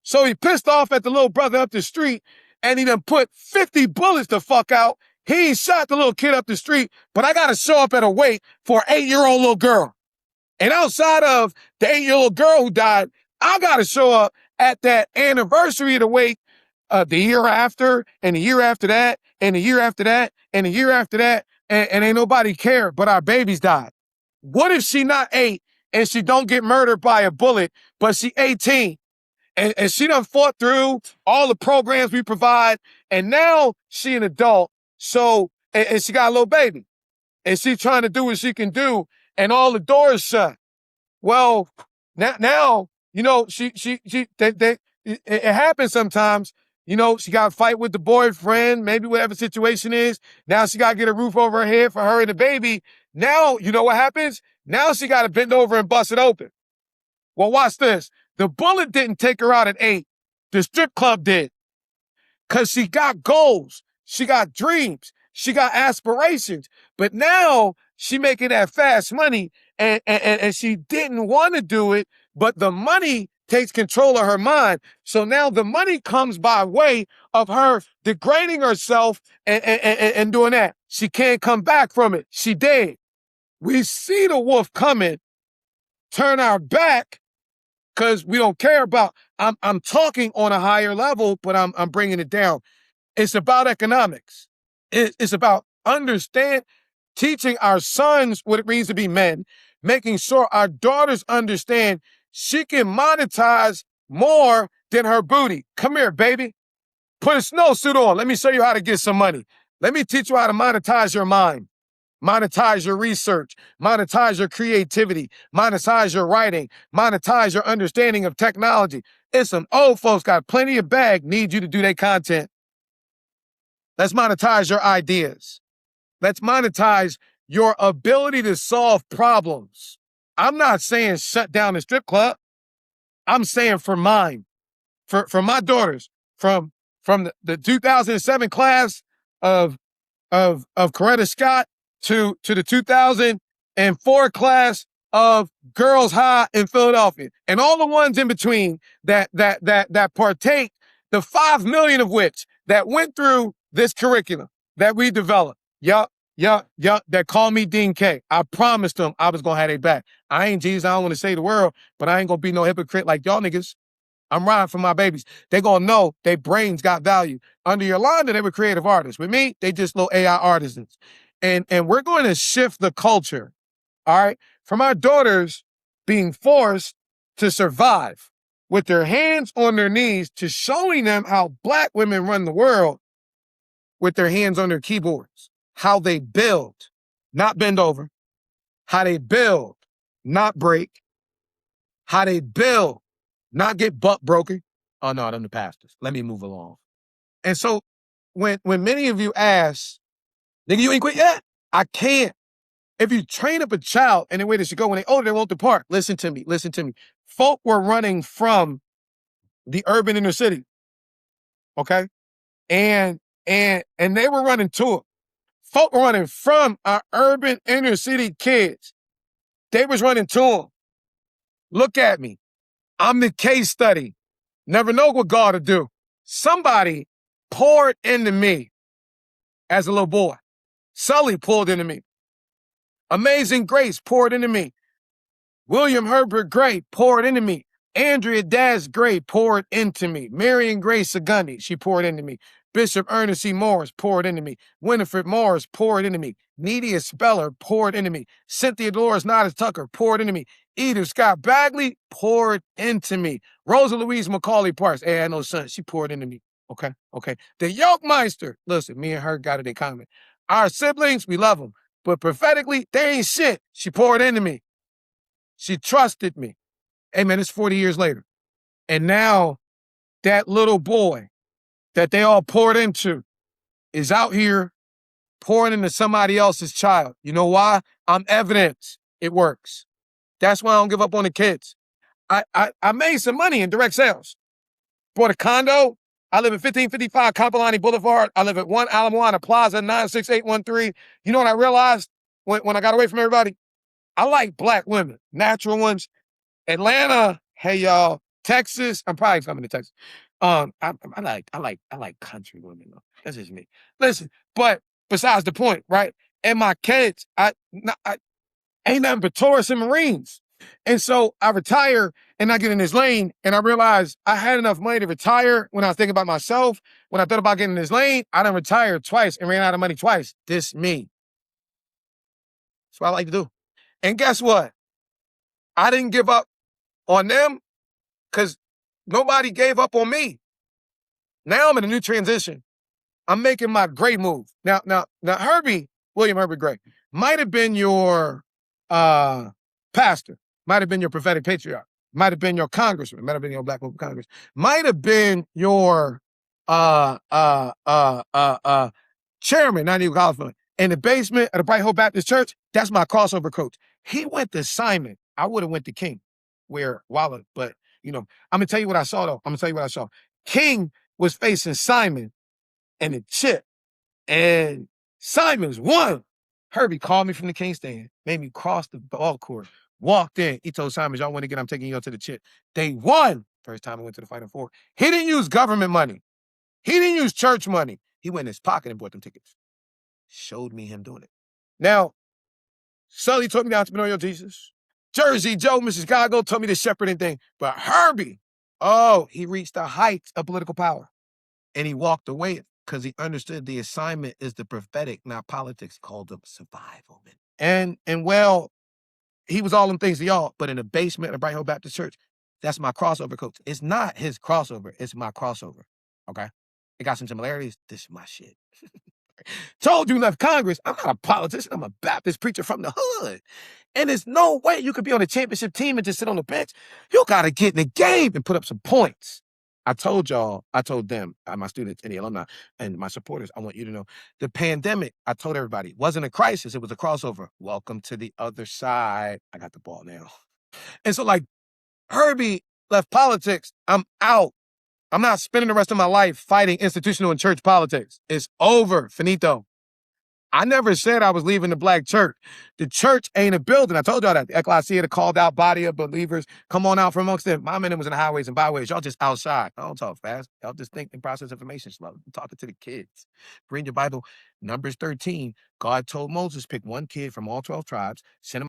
So he pissed off at the little brother up the street, and he done put 50 bullets the fuck out. He ain't shot the little kid up the street, but I gotta show up at a wake for an 8-year-old little girl. And outside of the 8-year-old girl who died, I gotta show up at that anniversary of the wake the year after, and the year after that, and the year after that, and the year after that, and ain't nobody care, but our babies died. What if she not 8 and she don't get murdered by a bullet, but she 18? And she done fought through all the programs we provide, and now she an adult, so, and she got a little baby, and she trying to do what she can do, and all the doors shut. Well, now you know, it happens sometimes. You know, she got to fight with the boyfriend, maybe whatever situation is. Now she got to get a roof over her head for her and the baby. Now, you know what happens? Now she got to bend over and bust it open. Well, watch this. The bullet didn't take her out at 8. The strip club did. Because she got goals. She got dreams. She got aspirations. But now she making that fast money, and she didn't want to do it, but the money takes control of her mind. So now the money comes by way of her degrading herself and doing that. She can't come back from it. She dead. We see the wolf coming, turn our back, because we don't care about, I'm talking on a higher level, but I'm bringing it down. It's about economics. It's about teaching our sons what it means to be men, making sure our daughters understand she can monetize more than her booty. Come here, baby. Put a snowsuit on. Let me show you how to get some money. Let me teach you how to monetize your mind. Monetize your research, monetize your creativity, monetize your writing, monetize your understanding of technology. It's some old folks got plenty of bag, need you to do their content. Let's monetize your ideas. Let's monetize your ability to solve problems. I'm not saying shut down the strip club. I'm saying for mine, for my daughters, from the 2007 class of Coretta Scott to the 2004 class of Girls High in Philadelphia, and all the ones in between that partake, the 5 million of which that went through this curriculum that we developed. Yup, that called me Dean K. I promised them I was gonna have their back. I ain't Jesus, I don't want to save the world, but I ain't gonna be no hypocrite like y'all niggas. I'm riding for my babies. They gonna know their brains got value. Under Yolanda, they were creative artists. With me, they just little AI artisans. And we're going to shift the culture, all right, from our daughters being forced to survive with their hands on their knees to showing them how Black women run the world with their hands on their keyboards, how they build, not bend over, how they build, not break, how they build, not get butt broken. Oh no, I'm the pastors. Let me move along. And so when many of you ask, nigga, you ain't quit yet? I can't. If you train up a child in the way they should go, when they older, they won't depart. Listen to me. Folk were running from the urban inner city. Okay? And they were running to it. Folk were running from our urban inner city kids. They was running to them. Look at me. I'm the case study. Never know what God will do. Somebody poured into me as a little boy. Sully poured into me. Amazing Grace poured into me. William Herbert Gray poured into me. Andrea Daz Gray poured into me. Marion Grace Segundi, she poured into me. Bishop Ernest C. Morris poured into me. Winifred Morris poured into me. Nydia Speller poured into me. Cynthia Dolores Nada Tucker poured into me. Edith Scott Bagley poured into me. Rosa Louise McCauley Parks, hey, I had no son, she poured into me. Okay. The Yolkmeister, listen, me and her got it in common. Our siblings, we love them. But prophetically, they ain't shit. She poured into me. She trusted me. Hey, man, it's 40 years later. And now that little boy that they all poured into is out here pouring into somebody else's child. You know why? I'm evidence. It works. That's why I don't give up on the kids. I made some money in direct sales. Bought a condo. I live at 1555 Capilani Boulevard. I live at 1 Ala Moana Plaza, 96813. You know what I realized when I got away from everybody? I like Black women, natural ones. Atlanta, hey y'all. Texas, I'm probably coming to Texas. I like country women though. That's just me. Listen, but besides the point, right? And my kids, I ain't nothing but Taurus and Marines. And so I retire and I get in this lane and I realize I had enough money to retire when I was thinking about myself. When I thought about getting in this lane, I done retired twice and ran out of money twice. This me. That's what I like to do. And guess what? I didn't give up on them because nobody gave up on me. Now I'm in a new transition. I'm making my Gray move. Now Herbie, William Herbert Gray, might have been your pastor, might have been your prophetic patriarch, might have been your congressman, might have been your Black woman Congress, might have been your chairman, not even college, in the basement of the Bright Hope Baptist Church. That's my crossover coach. He went to Simon. I would have went to King, where Waller, but you know, I'm gonna tell you what I saw though. King was facing Simon and the chip, and Simon's won. Herbie called me from the King stand, made me cross the ball court, walked in. He told Simon, y'all win again, I'm taking you to the chip. They won. First time I went to the Final Four. He didn't use government money. He didn't use church money. He went in his pocket and bought them tickets. Showed me him doing it. Now, Sully taught me the entrepreneurial Jesus. Jersey Joe, Mrs. Chicago told me the shepherding thing. But Herbie, he reached the heights of political power. And he walked away because he understood the assignment is the prophetic, not politics, called him survival. And well, he was all them things to y'all, but in the basement of Bright Hill Baptist Church, that's my crossover coach. It's not his crossover, it's my crossover, okay? It got some similarities. This is my shit. Told you left Congress. I'm not a politician. I'm a Baptist preacher from the hood. And there's no way you could be on a championship team and just sit on the bench. You got to get in the game and put up some points. I told y'all, I told them, my students and the alumni and my supporters, I want you to know the pandemic, I told everybody, wasn't a crisis, it was a crossover. Welcome to the other side. I got the ball now. And so, like, Herbie left politics. I'm out. I'm not spending the rest of my life fighting institutional and church politics. It's over. Finito. I never said I was leaving the black church. The church ain't a building. I told y'all that. The ecclesia, the called out body of believers, come on out from amongst them. My men was in the highways and byways. Y'all just outside. I don't talk fast. Y'all just think and process information slow. I'm talking to the kids. Read your Bible. Numbers 13. God told Moses, pick one kid from all 12 tribes, send him